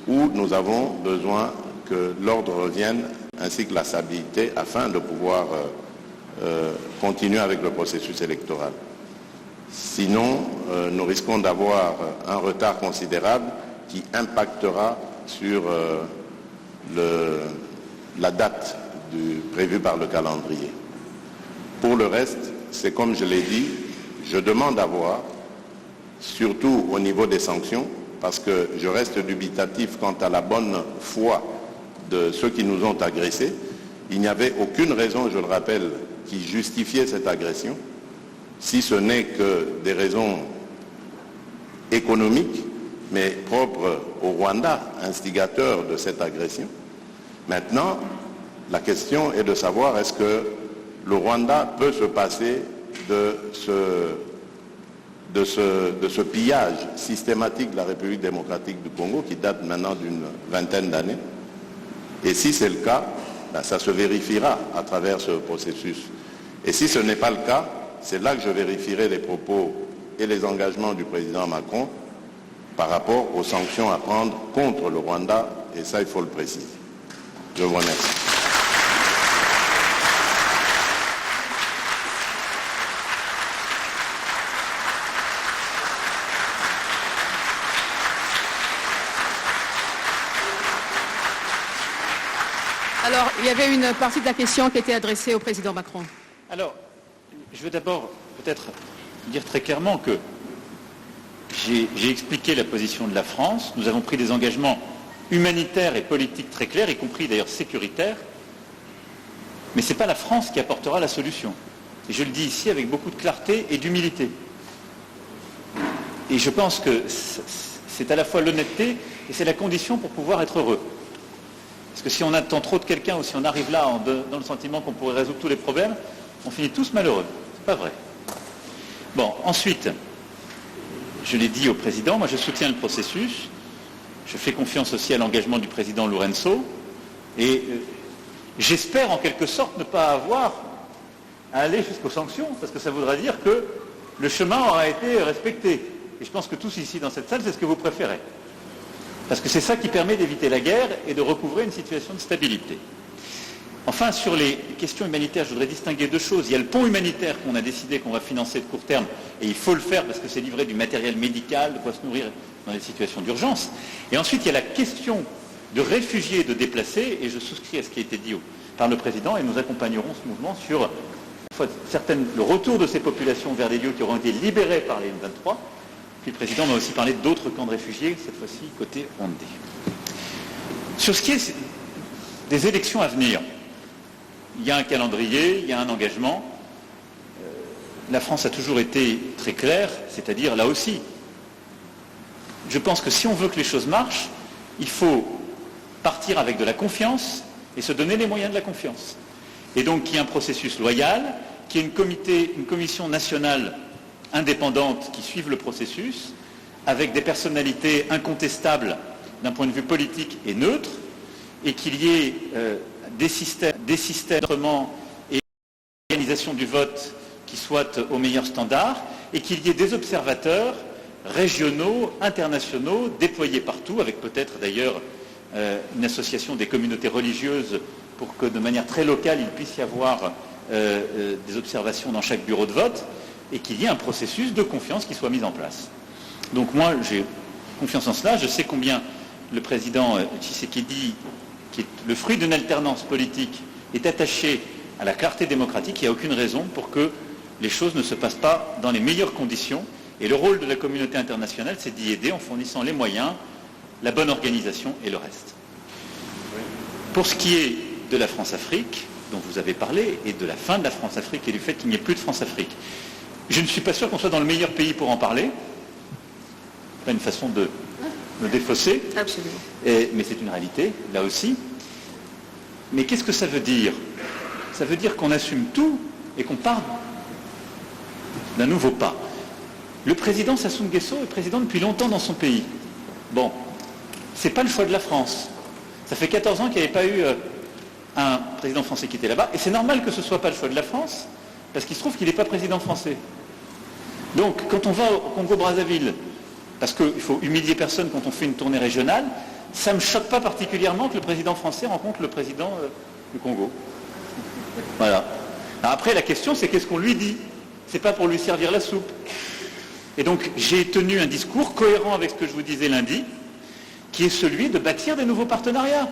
où nous avons besoin que l'ordre revienne ainsi que la stabilité afin de pouvoir continuer avec le processus électoral. Sinon, nous risquons d'avoir un retard considérable qui impactera sur la date prévue par le calendrier. Pour le reste, c'est comme je l'ai dit, je demande à voir, surtout au niveau des sanctions, parce que je reste dubitatif quant à la bonne foi de ceux qui nous ont agressés. Il n'y avait aucune raison, je le rappelle, qui justifiait cette agression, si ce n'est que des raisons économiques, mais propres au Rwanda, instigateur de cette agression. Maintenant, la question est de savoir est-ce que le Rwanda peut se passer de ce pillage systématique de la République démocratique du Congo qui date maintenant d'une vingtaine d'années. Et si c'est le cas, ça se vérifiera à travers ce processus. Et si ce n'est pas le cas, c'est là que je vérifierai les propos et les engagements du président Macron par rapport aux sanctions à prendre contre le Rwanda, et ça il faut le préciser. Je vous remercie. Alors, il y avait une partie de la question qui était adressée au président Macron. Alors, je veux d'abord peut-être dire très clairement que j'ai expliqué la position de la France. Nous avons pris des engagements humanitaires et politiques très clairs, y compris d'ailleurs sécuritaires. Mais ce n'est pas la France qui apportera la solution. Et je le dis ici avec beaucoup de clarté et d'humilité. Et je pense que c'est à la fois l'honnêteté et c'est la condition pour pouvoir être heureux. Parce que si on attend trop de quelqu'un ou si on arrive là dans le sentiment qu'on pourrait résoudre tous les problèmes, on finit tous malheureux. C'est pas vrai. Bon, ensuite, je l'ai dit au président, moi je soutiens le processus. Je fais confiance aussi à l'engagement du président Lourenço. Et j'espère en quelque sorte ne pas avoir à aller jusqu'aux sanctions, parce que ça voudrait dire que le chemin aura été respecté. Et je pense que tous ici dans cette salle, c'est ce que vous préférez. Parce que c'est ça qui permet d'éviter la guerre et de recouvrer une situation de stabilité. Enfin, sur les questions humanitaires, je voudrais distinguer deux choses. Il y a le pont humanitaire qu'on a décidé qu'on va financer de court terme, et il faut le faire parce que c'est livrer du matériel médical, de quoi se nourrir dans des situations d'urgence. Et ensuite, il y a la question de réfugiés et de déplacés, et je souscris à ce qui a été dit par le Président, et nous accompagnerons ce mouvement sur le retour de ces populations vers des lieux qui auront été libérés par les M23. Puis le Président m'a aussi parlé d'autres camps de réfugiés, cette fois-ci côté Hondé. Sur ce qui est des élections à venir, il y a un calendrier, il y a un engagement. La France a toujours été très claire, c'est-à-dire là aussi. Je pense que si on veut que les choses marchent, il faut partir avec de la confiance et se donner les moyens de la confiance. Et donc qu'il y ait un processus loyal, qu'il y ait une commission nationale indépendante qui suive le processus, avec des personnalités incontestables d'un point de vue politique et neutre, et qu'il y ait des systèmes et l'organisation du vote qui soient aux meilleurs standards, et qu'il y ait des observateurs régionaux, internationaux, déployés partout, avec peut-être d'ailleurs une association des communautés religieuses pour que de manière très locale il puisse y avoir des observations dans chaque bureau de vote, et qu'il y ait un processus de confiance qui soit mis en place. Donc moi j'ai confiance en cela, je sais combien le président Tshisekedi, qui est le fruit d'une alternance politique, est attaché à la clarté démocratique. Il n'y a aucune raison pour que les choses ne se passent pas dans les meilleures conditions. Et le rôle de la communauté internationale, c'est d'y aider en fournissant les moyens, la bonne organisation et le reste. Pour ce qui est de la France-Afrique, dont vous avez parlé, et de la fin de la France-Afrique et du fait qu'il n'y ait plus de France-Afrique, je ne suis pas sûr qu'on soit dans le meilleur pays pour en parler. Pas une façon de me défausser. Absolument. Mais c'est une réalité, là aussi. Mais qu'est-ce que ça veut dire? Ça veut dire qu'on assume tout et qu'on part d'un nouveau pas. Le président Sassou Nguesso est président depuis longtemps dans son pays. Bon, c'est pas le choix de la France. Ça fait 14 ans qu'il n'y avait pas eu un président français qui était là-bas, et c'est normal que ce ne soit pas le choix de la France, parce qu'il se trouve qu'il n'est pas président français. Donc, quand on va au Congo-Brazzaville, parce qu'il faut humilier personne quand on fait une tournée régionale, ça ne me choque pas particulièrement que le président français rencontre le président du Congo. Voilà. Alors après, la question, c'est qu'est-ce qu'on lui dit? C'est pas pour lui servir la soupe. Et donc, j'ai tenu un discours cohérent avec ce que je vous disais lundi, qui est celui de bâtir des nouveaux partenariats.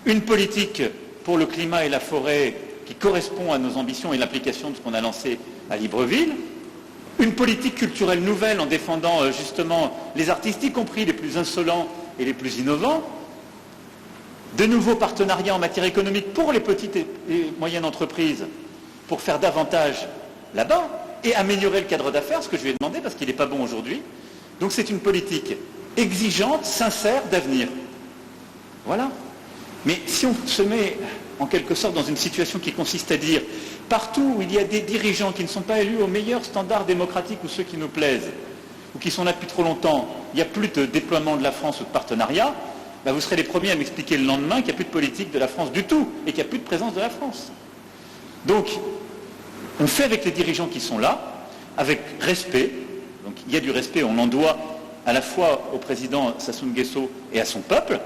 Une politique pour le climat et la forêt qui correspond à nos ambitions et l'application de ce qu'on a lancé à Libreville. Une politique culturelle nouvelle en défendant justement les artistes, y compris les plus insolents et les plus innovants. De nouveaux partenariats en matière économique pour les petites et moyennes entreprises, pour faire davantage là-bas et améliorer le cadre d'affaires, ce que je lui ai demandé parce qu'il n'est pas bon aujourd'hui. Donc c'est une politique exigeante, sincère, d'avenir. Voilà. Mais si on se met en quelque sorte dans une situation qui consiste à dire partout où il y a des dirigeants qui ne sont pas élus aux meilleurs standards démocratiques ou ceux qui nous plaisent, ou qui sont là depuis trop longtemps, il n'y a plus de déploiement de la France ou de partenariat, ben vous serez les premiers à m'expliquer le lendemain qu'il n'y a plus de politique de la France du tout et qu'il n'y a plus de présence de la France. Donc, on fait avec les dirigeants qui sont là, avec respect. Donc il y a du respect, on en doit à la fois au président Sassou Nguesso et à son peuple.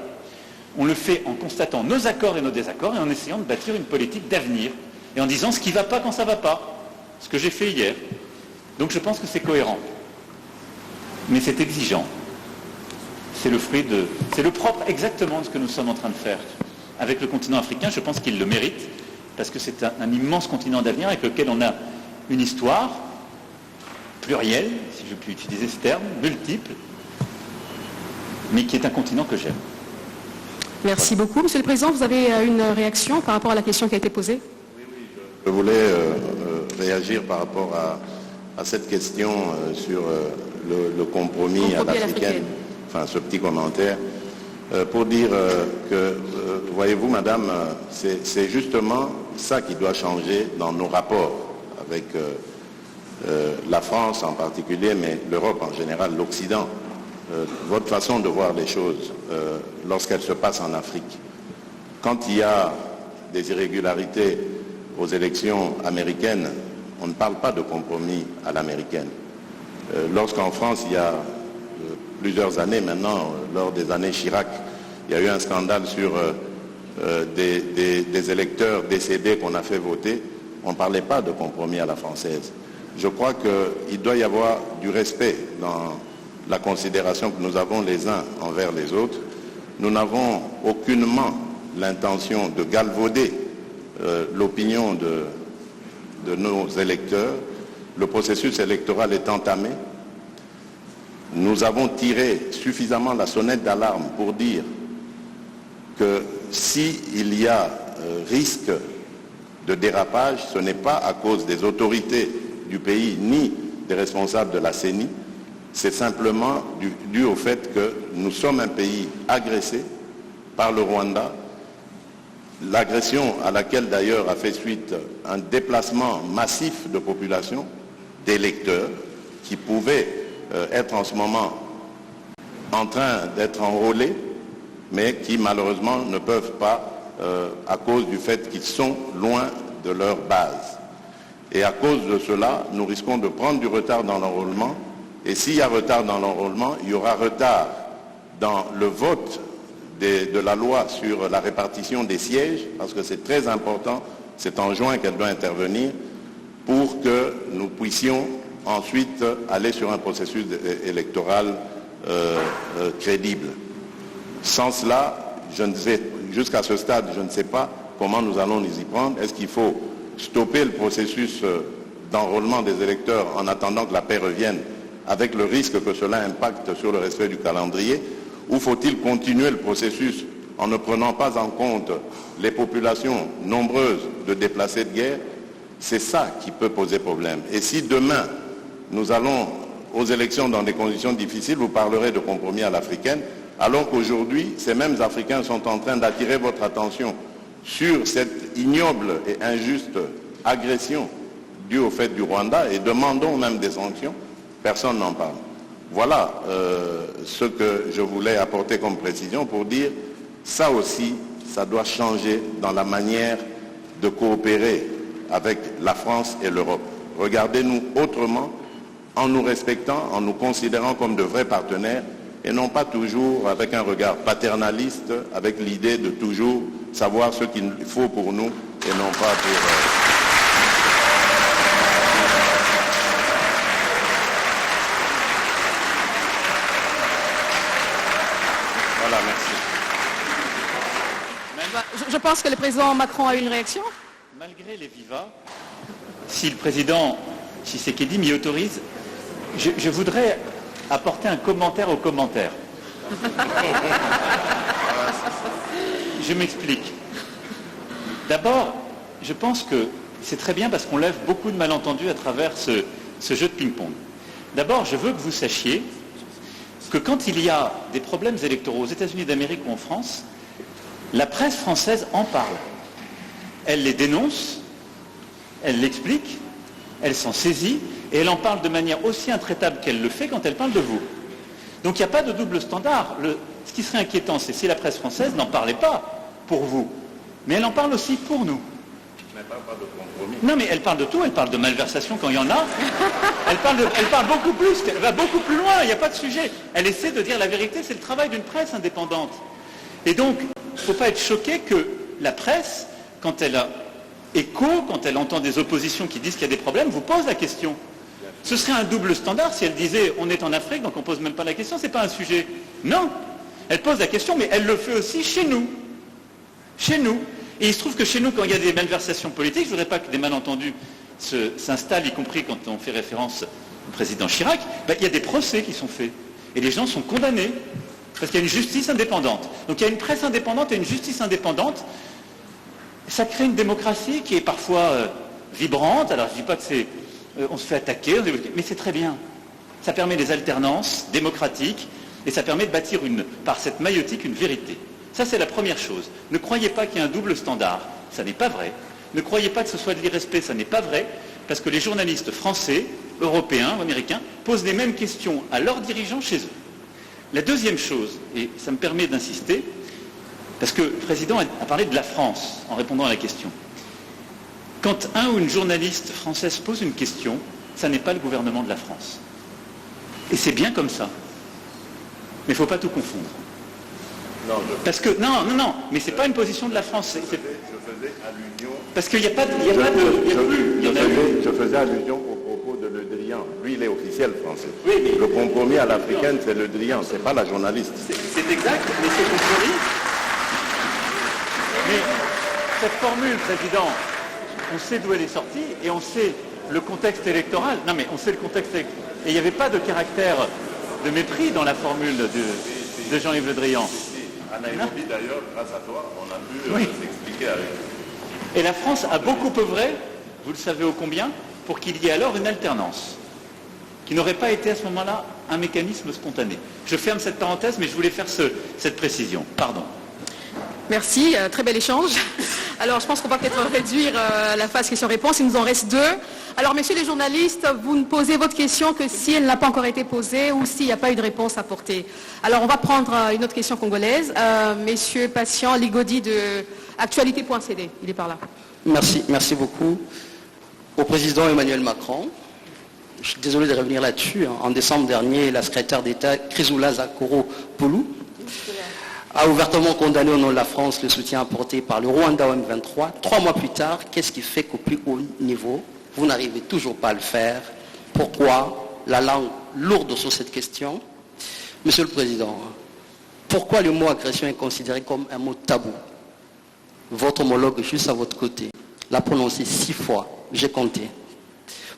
On le fait en constatant nos accords et nos désaccords et en essayant de bâtir une politique d'avenir et en disant ce qui ne va pas quand ça ne va pas, ce que j'ai fait hier. Donc je pense que c'est cohérent. Mais c'est exigeant. C'est le propre exactement de ce que nous sommes en train de faire. Avec le continent africain, je pense qu'il le mérite, parce que c'est un immense continent d'avenir avec lequel on a une histoire plurielle, si je puis utiliser ce terme, multiple, mais qui est un continent que j'aime. Merci beaucoup. Monsieur le Président, vous avez une réaction par rapport à la question qui a été posée? Oui, je voulais réagir par rapport à cette question sur le compromis à l'africaine, enfin ce petit commentaire, pour dire que, voyez-vous madame, c'est justement ça qui doit changer dans nos rapports avec la France en particulier, mais l'Europe en général, l'Occident. Votre façon de voir les choses lorsqu'elles se passent en Afrique. Quand il y a des irrégularités aux élections américaines, on ne parle pas de compromis à l'américaine. Lorsqu'en France, il y a plusieurs années maintenant, lors des années Chirac, il y a eu un scandale sur des électeurs décédés qu'on a fait voter, on ne parlait pas de compromis à la française. Je crois qu'il doit y avoir du respect dans la considération que nous avons les uns envers les autres. Nous n'avons aucunement l'intention de galvauder l'opinion de nos électeurs. Le processus électoral est entamé. Nous avons tiré suffisamment la sonnette d'alarme pour dire que s'il y a risque de dérapage, ce n'est pas à cause des autorités du pays ni des responsables de la CENI, c'est simplement dû au fait que nous sommes un pays agressé par le Rwanda, l'agression à laquelle d'ailleurs a fait suite un déplacement massif de population, d'électeurs, qui pouvaient être en ce moment en train d'être enrôlés, mais qui malheureusement ne peuvent pas à cause du fait qu'ils sont loin de leur base. Et à cause de cela, nous risquons de prendre du retard dans l'enrôlement. Et s'il y a retard dans l'enrôlement, il y aura retard dans le vote de la loi sur la répartition des sièges, parce que c'est très important, c'est en juin qu'elle doit intervenir, pour que nous puissions ensuite aller sur un processus électoral crédible. Sans cela, jusqu'à ce stade, je ne sais pas comment nous allons nous y prendre. Est-ce qu'il faut stopper le processus d'enrôlement des électeurs en attendant que la paix revienne, avec le risque que cela impacte sur le respect du calendrier, ou faut-il continuer le processus en ne prenant pas en compte les populations nombreuses de déplacés de guerre? C'est ça qui peut poser problème. Et si demain, nous allons aux élections dans des conditions difficiles, vous parlerez de compromis à l'africaine, alors qu'aujourd'hui, ces mêmes Africains sont en train d'attirer votre attention sur cette ignoble et injuste agression due au fait du Rwanda, et demandons même des sanctions. Personne n'en parle. Voilà ce que je voulais apporter comme précision pour dire, ça aussi, ça doit changer dans la manière de coopérer avec la France et l'Europe. Regardez-nous autrement, en nous respectant, en nous considérant comme de vrais partenaires, et non pas toujours avec un regard paternaliste, avec l'idée de toujours savoir ce qu'il faut pour nous et non pas pour... Voilà, merci. Je pense que le président Macron a une réaction. Malgré les vivas, si le président Tshisekedi m'y autorise, je voudrais apporter un commentaire au commentaire. Je m'explique. D'abord, je pense que c'est très bien parce qu'on lève beaucoup de malentendus à travers ce jeu de ping-pong. D'abord, je veux que vous sachiez que quand il y a des problèmes électoraux aux États-Unis d'Amérique ou en France, la presse française en parle. Elle les dénonce, elle l'explique, elle s'en saisit, et elle en parle de manière aussi intraitable qu'elle le fait quand elle parle de vous. Donc il n'y a pas de double standard. Ce qui serait inquiétant, c'est si la presse française n'en parlait pas pour vous, mais elle en parle aussi pour nous. Mais pas de compromis. Non, mais elle parle de tout, elle parle de malversation quand il y en a. Elle parle beaucoup plus, elle va beaucoup plus loin, il n'y a pas de sujet. Elle essaie de dire la vérité, c'est le travail d'une presse indépendante. Et donc, il ne faut pas être choqué que la presse, quand elle a écho, quand elle entend des oppositions qui disent qu'il y a des problèmes, vous pose la question. Ce serait un double standard si elle disait on est en Afrique, donc on ne pose même pas la question, ce n'est pas un sujet. Non, elle pose la question, mais elle le fait aussi chez nous. Chez nous. Et il se trouve que chez nous, quand il y a des malversations politiques, je ne voudrais pas que des malentendus s'installent, y compris quand on fait référence au président Chirac, il y a des procès qui sont faits. Et les gens sont condamnés, parce qu'il y a une justice indépendante. Donc il y a une presse indépendante et une justice indépendante. Ça crée une démocratie qui est parfois vibrante. Alors je ne dis pas que c'est... on se fait attaquer, mais c'est très bien. Ça permet des alternances démocratiques et ça permet de bâtir par cette maïotique une vérité. Ça, c'est la première chose. Ne croyez pas qu'il y a un double standard. Ça n'est pas vrai. Ne croyez pas que ce soit de l'irrespect. Ça n'est pas vrai. Parce que les journalistes français, européens ou américains posent les mêmes questions à leurs dirigeants chez eux. La deuxième chose, et ça me permet d'insister, parce que le président a parlé de la France en répondant à la question. Quand un ou une journaliste française pose une question, ça n'est pas le gouvernement de la France. Et c'est bien comme ça. Mais il ne faut pas tout confondre. Non, Parce que, non, mais c'est pas une position de la France. je faisais allusion. Parce qu'il n'y a pas de... Je faisais allusion au propos de Le Drian. Lui, il est officiel français. Oui, mais... Le compromis à l'africaine, c'est Le Drian, c'est pas la journaliste. C'est exact, mais c'est compromis. Mais cette formule, Président, on sait d'où elle est sortie et on sait le contexte électoral. Non, mais on sait le contexte électoral. Et il n'y avait pas de caractère de mépris dans la formule de Jean-Yves Le Drian. À Nairobi, d'ailleurs, grâce à toi, on a pu s'expliquer avec. Et la France a beaucoup œuvré, vous le savez ô combien, pour qu'il y ait alors une alternance, qui n'aurait pas été à ce moment-là un mécanisme spontané. Je ferme cette parenthèse, mais je voulais faire cette précision. Pardon. Merci, très bel échange. Alors, je pense qu'on va peut-être réduire la phase questions-réponses. Il nous en reste 2. Alors, messieurs les journalistes, vous ne posez votre question que si elle n'a pas encore été posée ou s'il n'y a pas eu de réponse apportée. Alors, on va prendre une autre question congolaise. Monsieur Patient Ligodi de Actualité.cd. Il est par là. Merci beaucoup. Au président Emmanuel Macron, je suis désolé de revenir là-dessus. En décembre dernier, la secrétaire d'État Chrysoula Zakoro-Poulou a ouvertement condamné au nom de la France le soutien apporté par le Rwanda au M23. 3 mois plus tard, qu'est-ce qui fait qu'au plus haut niveau, vous n'arrivez toujours pas à le faire? Pourquoi la langue lourde sur cette question? Monsieur le Président, pourquoi le mot agression est considéré comme un mot tabou? Votre homologue juste à votre côté l'a prononcé 6 fois, j'ai compté.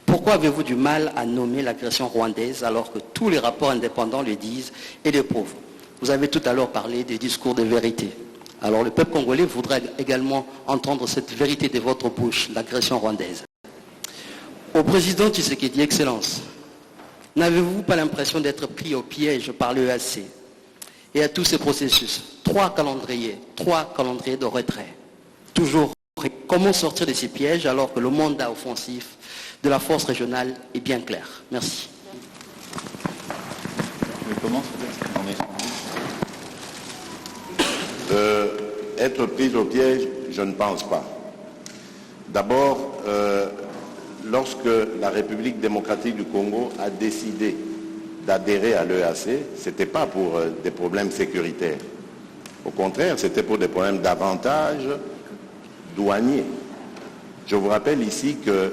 Pourquoi avez-vous du mal à nommer l'agression rwandaise alors que tous les rapports indépendants le disent et le prouvent? Vous avez tout à l'heure parlé des discours de vérité. Alors le peuple congolais voudrait également entendre cette vérité de votre bouche, l'agression rwandaise. Au président Tshisekedi, Excellence, n'avez-vous pas l'impression d'être pris au piège par l'EAC et à tous ces processus? 3 calendriers de retrait. Toujours, comment sortir de ces pièges alors que le mandat offensif de la force régionale est bien clair? Merci. Être pris au piège, je ne pense pas. D'abord, lorsque la République démocratique du Congo a décidé d'adhérer à l'EAC, ce n'était pas pour des problèmes sécuritaires. Au contraire, c'était pour des problèmes d'avantages douaniers. Je vous rappelle ici que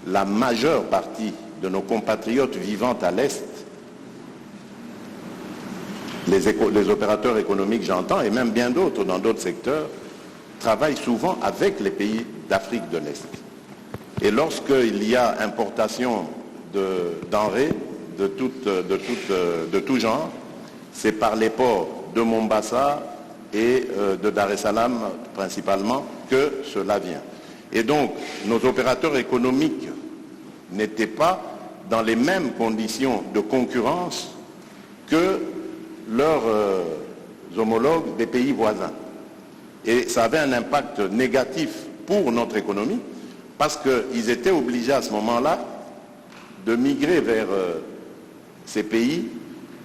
la majeure partie de nos compatriotes vivant à l'Est, les opérateurs économiques, j'entends, et même bien d'autres dans d'autres secteurs, travaillent souvent avec les pays d'Afrique de l'Est. Et lorsqu'il y a importation de denrées de tout genre, c'est par les ports de Mombasa et de Dar es Salaam principalement que cela vient. Et donc, nos opérateurs économiques n'étaient pas dans les mêmes conditions de concurrence que leurs homologues des pays voisins. Et ça avait un impact négatif pour notre économie parce qu'ils étaient obligés à ce moment-là de migrer vers ces pays,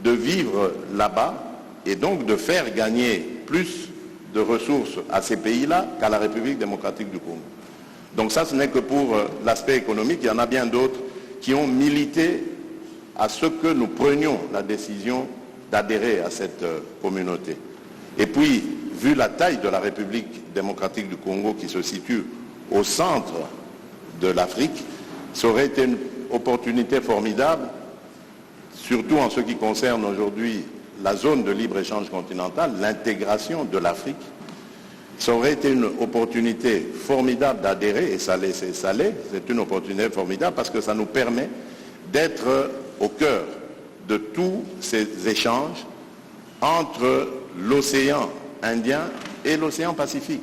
de vivre là-bas et donc de faire gagner plus de ressources à ces pays-là qu'à la République démocratique du Congo. Donc ça, ce n'est que pour l'aspect économique. Il y en a bien d'autres qui ont milité à ce que nous prenions la décision d'adhérer à cette communauté. Et puis, vu la taille de la République démocratique du Congo qui se situe au centre de l'Afrique, ça aurait été une opportunité formidable, surtout en ce qui concerne aujourd'hui la zone de libre-échange continentale, l'intégration de l'Afrique. Ça aurait été une opportunité formidable d'adhérer, et c'est une opportunité formidable parce que ça nous permet d'être au cœur de tous ces échanges entre l'océan Indien et l'océan Pacifique.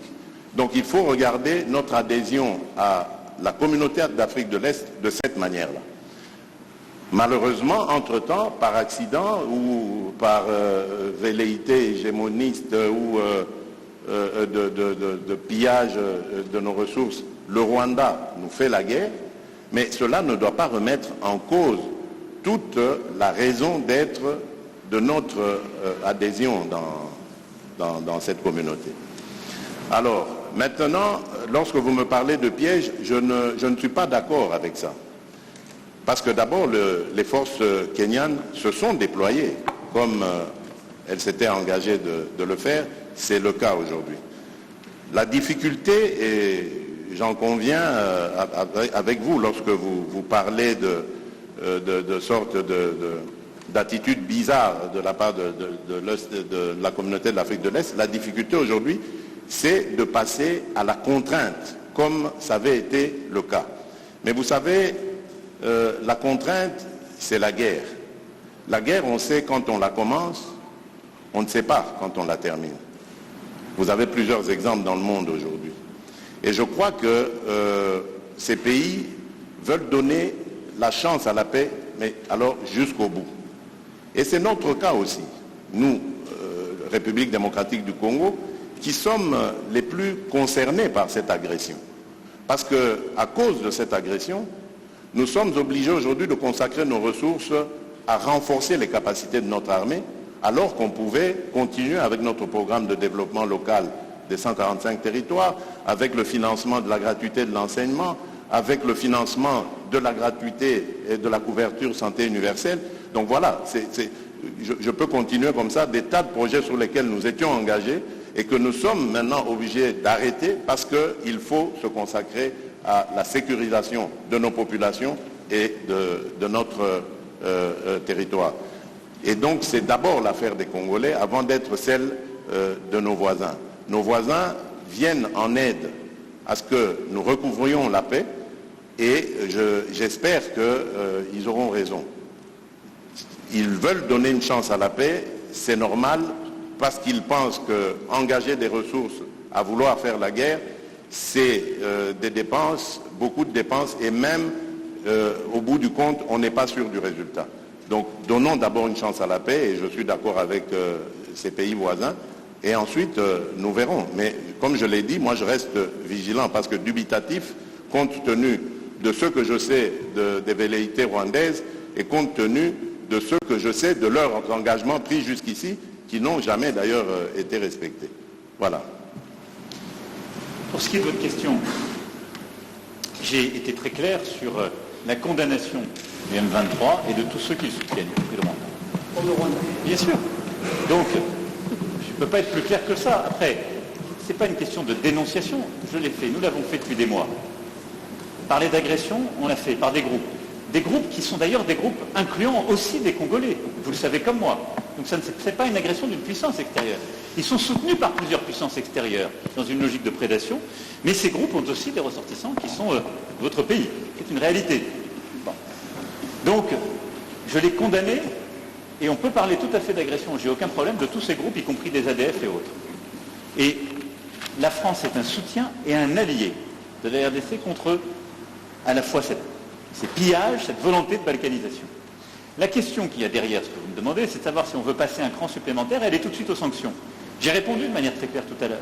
Donc il faut regarder notre adhésion à la communauté d'Afrique de l'Est de cette manière-là. Malheureusement, entre-temps, par accident ou par velléité hégémoniste ou de pillage de nos ressources, le Rwanda nous fait la guerre, mais cela ne doit pas remettre en cause toute la raison d'être de notre adhésion dans cette communauté. Alors, maintenant, lorsque vous me parlez de piège, je ne suis pas d'accord avec ça. Parce que d'abord, les forces kenyanes se sont déployées comme elles s'étaient engagées de le faire. C'est le cas aujourd'hui. La difficulté, et j'en conviens avec vous lorsque vous parlez de sorte d'attitude bizarre de la part de la communauté de l'Afrique de l'Est, la difficulté aujourd'hui, c'est de passer à la contrainte, comme ça avait été le cas. Mais vous savez, la contrainte, c'est la guerre. La guerre, on sait quand on la commence, on ne sait pas quand on la termine. Vous avez plusieurs exemples dans le monde aujourd'hui. Et je crois que ces pays veulent donner la chance à la paix, mais alors jusqu'au bout. Et c'est notre cas aussi, nous, République démocratique du Congo, qui sommes les plus concernés par cette agression. Parce qu'à cause de cette agression, nous sommes obligés aujourd'hui de consacrer nos ressources à renforcer les capacités de notre armée, alors qu'on pouvait continuer avec notre programme de développement local des 145 territoires, avec le financement de la gratuité de l'enseignement, avec le financement de la gratuité et de la couverture santé universelle. Donc voilà, je peux continuer comme ça, des tas de projets sur lesquels nous étions engagés et que nous sommes maintenant obligés d'arrêter parce qu'il faut se consacrer à la sécurisation de nos populations et de notre territoire. Et donc c'est d'abord l'affaire des Congolais avant d'être celle de nos voisins. Nos voisins viennent en aide à ce que nous recouvrions la paix et j'espère qu'ils auront raison. Ils veulent donner une chance à la paix, c'est normal, parce qu'ils pensent qu'engager des ressources à vouloir faire la guerre, c'est des dépenses, beaucoup de dépenses, et même au bout du compte, on n'est pas sûr du résultat. Donc donnons d'abord une chance à la paix, et je suis d'accord avec ces pays voisins, et ensuite nous verrons. Mais comme je l'ai dit, moi je reste vigilant, parce que dubitatif, compte tenu de ce que je sais des velléités rwandaises, et compte tenu de ce que je sais de leurs engagements pris jusqu'ici, qui n'ont jamais d'ailleurs été respectés. Voilà. Pour ce qui est de votre question, j'ai été très clair sur la condamnation du M23 et de tous ceux qui le soutiennent, le Rwanda. Bien sûr. Donc, je ne peux pas être plus clair que ça. Après, ce n'est pas une question de dénonciation, je l'ai fait, nous l'avons fait depuis des mois. Parler d'agression, on l'a fait par des groupes. Des groupes qui sont d'ailleurs des groupes incluant aussi des Congolais, vous le savez comme moi. Donc ce n'est pas une agression d'une puissance extérieure. Ils sont soutenus par plusieurs puissances extérieures dans une logique de prédation, mais ces groupes ont aussi des ressortissants qui sont votre pays. C'est une réalité. Bon. Donc, je l'ai condamné, et on peut parler tout à fait d'agression, j'ai aucun problème, de tous ces groupes, y compris des ADF et autres. Et la France est un soutien et un allié de la RDC contre à la fois ces pillages, cette volonté de balkanisation. La question qu'il y a derrière ce que vous me demandez, c'est de savoir si on veut passer un cran supplémentaire, elle est tout de suite aux sanctions. J'ai répondu de manière très claire tout à l'heure.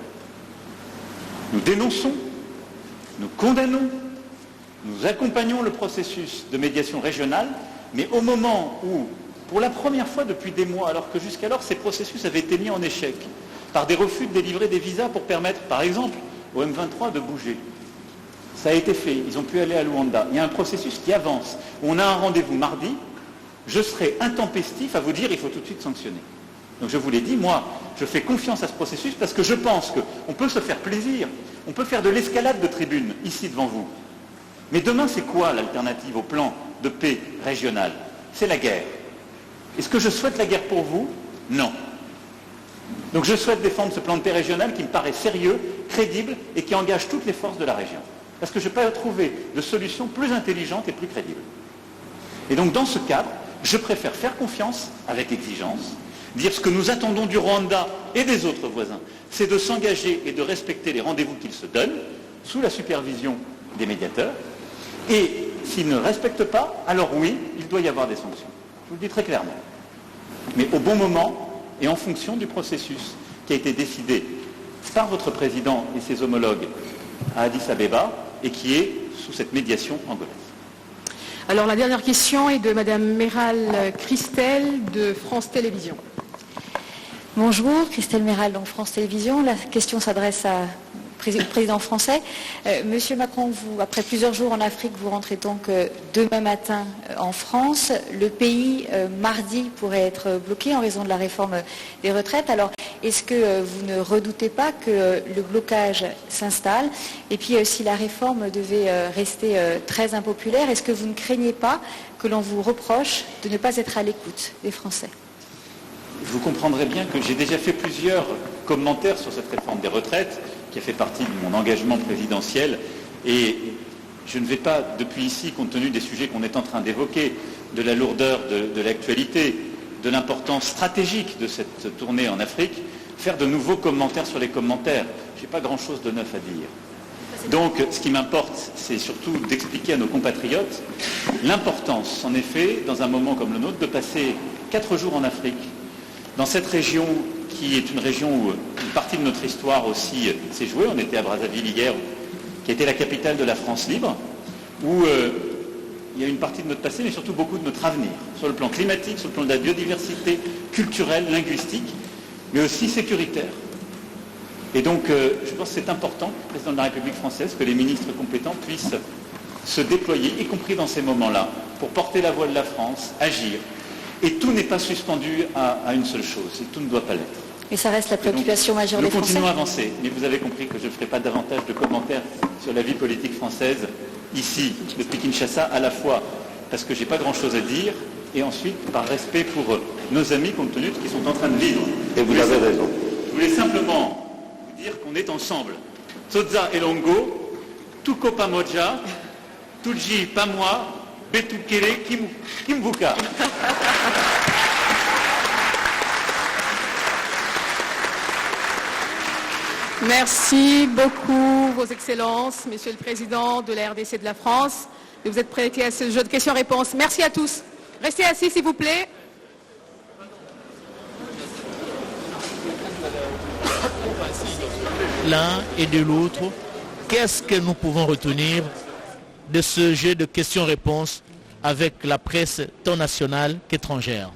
Nous dénonçons, nous condamnons, nous accompagnons le processus de médiation régionale, mais au moment où, pour la première fois depuis des mois, alors que jusqu'alors ces processus avaient été mis en échec, par des refus de délivrer des visas pour permettre, par exemple, au M23 de bouger. Ça a été fait, ils ont pu aller à Luanda. Il y a un processus qui avance. On a un rendez-vous mardi, je serai intempestif à vous dire il faut tout de suite sanctionner. Donc je vous l'ai dit, moi, je fais confiance à ce processus parce que je pense qu'on peut se faire plaisir, on peut faire de l'escalade de tribunes ici devant vous. Mais demain, c'est quoi l'alternative au plan de paix régional? C'est la guerre. Est-ce que je souhaite la guerre pour vous? Non. Donc je souhaite défendre ce plan de paix régional qui me paraît sérieux, crédible et qui engage toutes les forces de la région. Parce que je n'ai pas trouvé de solution plus intelligente et plus crédible. Et donc dans ce cadre, je préfère faire confiance avec exigence, dire ce que nous attendons du Rwanda et des autres voisins, c'est de s'engager et de respecter les rendez-vous qu'ils se donnent, sous la supervision des médiateurs, et s'ils ne respectent pas, alors oui, il doit y avoir des sanctions. Je vous le dis très clairement. Mais au bon moment et en fonction du processus qui a été décidé par votre président et ses homologues à Addis Abeba et qui est sous cette médiation angolaise. Alors la dernière question est de Madame Méral Christelle de France Télévisions. Bonjour, Christelle Méral, donc France Télévisions. La question s'adresse à président français. Monsieur Macron, vous, après plusieurs jours en Afrique, vous rentrez donc demain matin en France. Le pays, mardi, pourrait être bloqué en raison de la réforme des retraites. Alors, est-ce que vous ne redoutez pas que le blocage s'installe? Et puis, si la réforme devait rester très impopulaire, est-ce que vous ne craignez pas que l'on vous reproche de ne pas être à l'écoute des Français? Vous comprendrez bien que j'ai déjà fait plusieurs commentaires sur cette réforme des retraites, qui a fait partie de mon engagement présidentiel, et je ne vais pas, depuis ici, compte tenu des sujets qu'on est en train d'évoquer, de la lourdeur de l'actualité, de l'importance stratégique de cette tournée en Afrique, faire de nouveaux commentaires sur les commentaires. Je n'ai pas grand-chose de neuf à dire. Donc, ce qui m'importe, c'est surtout d'expliquer à nos compatriotes l'importance, en effet, dans un moment comme le nôtre, de passer 4 jours en Afrique, dans cette région qui est une région où une partie de notre histoire aussi s'est jouée. On était à Brazzaville hier, qui était la capitale de la France libre, où il y a une partie de notre passé, mais surtout beaucoup de notre avenir, sur le plan climatique, sur le plan de la biodiversité, culturelle, linguistique, mais aussi sécuritaire. Et donc, je pense que c'est important que le président de la République française, que les ministres compétents puissent se déployer, y compris dans ces moments-là, pour porter la voix de la France, agir. Et tout n'est pas suspendu à une seule chose, et tout ne doit pas l'être. Et ça reste la préoccupation majeure des Français. Nous continuons à avancer, mais vous avez compris que je ne ferai pas davantage de commentaires sur la vie politique française ici, depuis Kinshasa, à la fois parce que je n'ai pas grand-chose à dire, et ensuite par respect pour nos amis, compte tenu de ce qu'ils sont en train de vivre. Et vous avez raison. Je voulais simplement vous dire qu'on est ensemble. Tsoza Elongo, Tuko Pamoja, Tuji Pamwa, Betukere Kimbuka. Merci beaucoup, Vos Excellences, Monsieur le Président de la RDC de la France, de vous être prêtés à ce jeu de questions-réponses. Merci à tous. Restez assis, s'il vous plaît. L'un et de l'autre, qu'est-ce que nous pouvons retenir de ce jeu de questions-réponses avec la presse tant nationale qu'étrangère?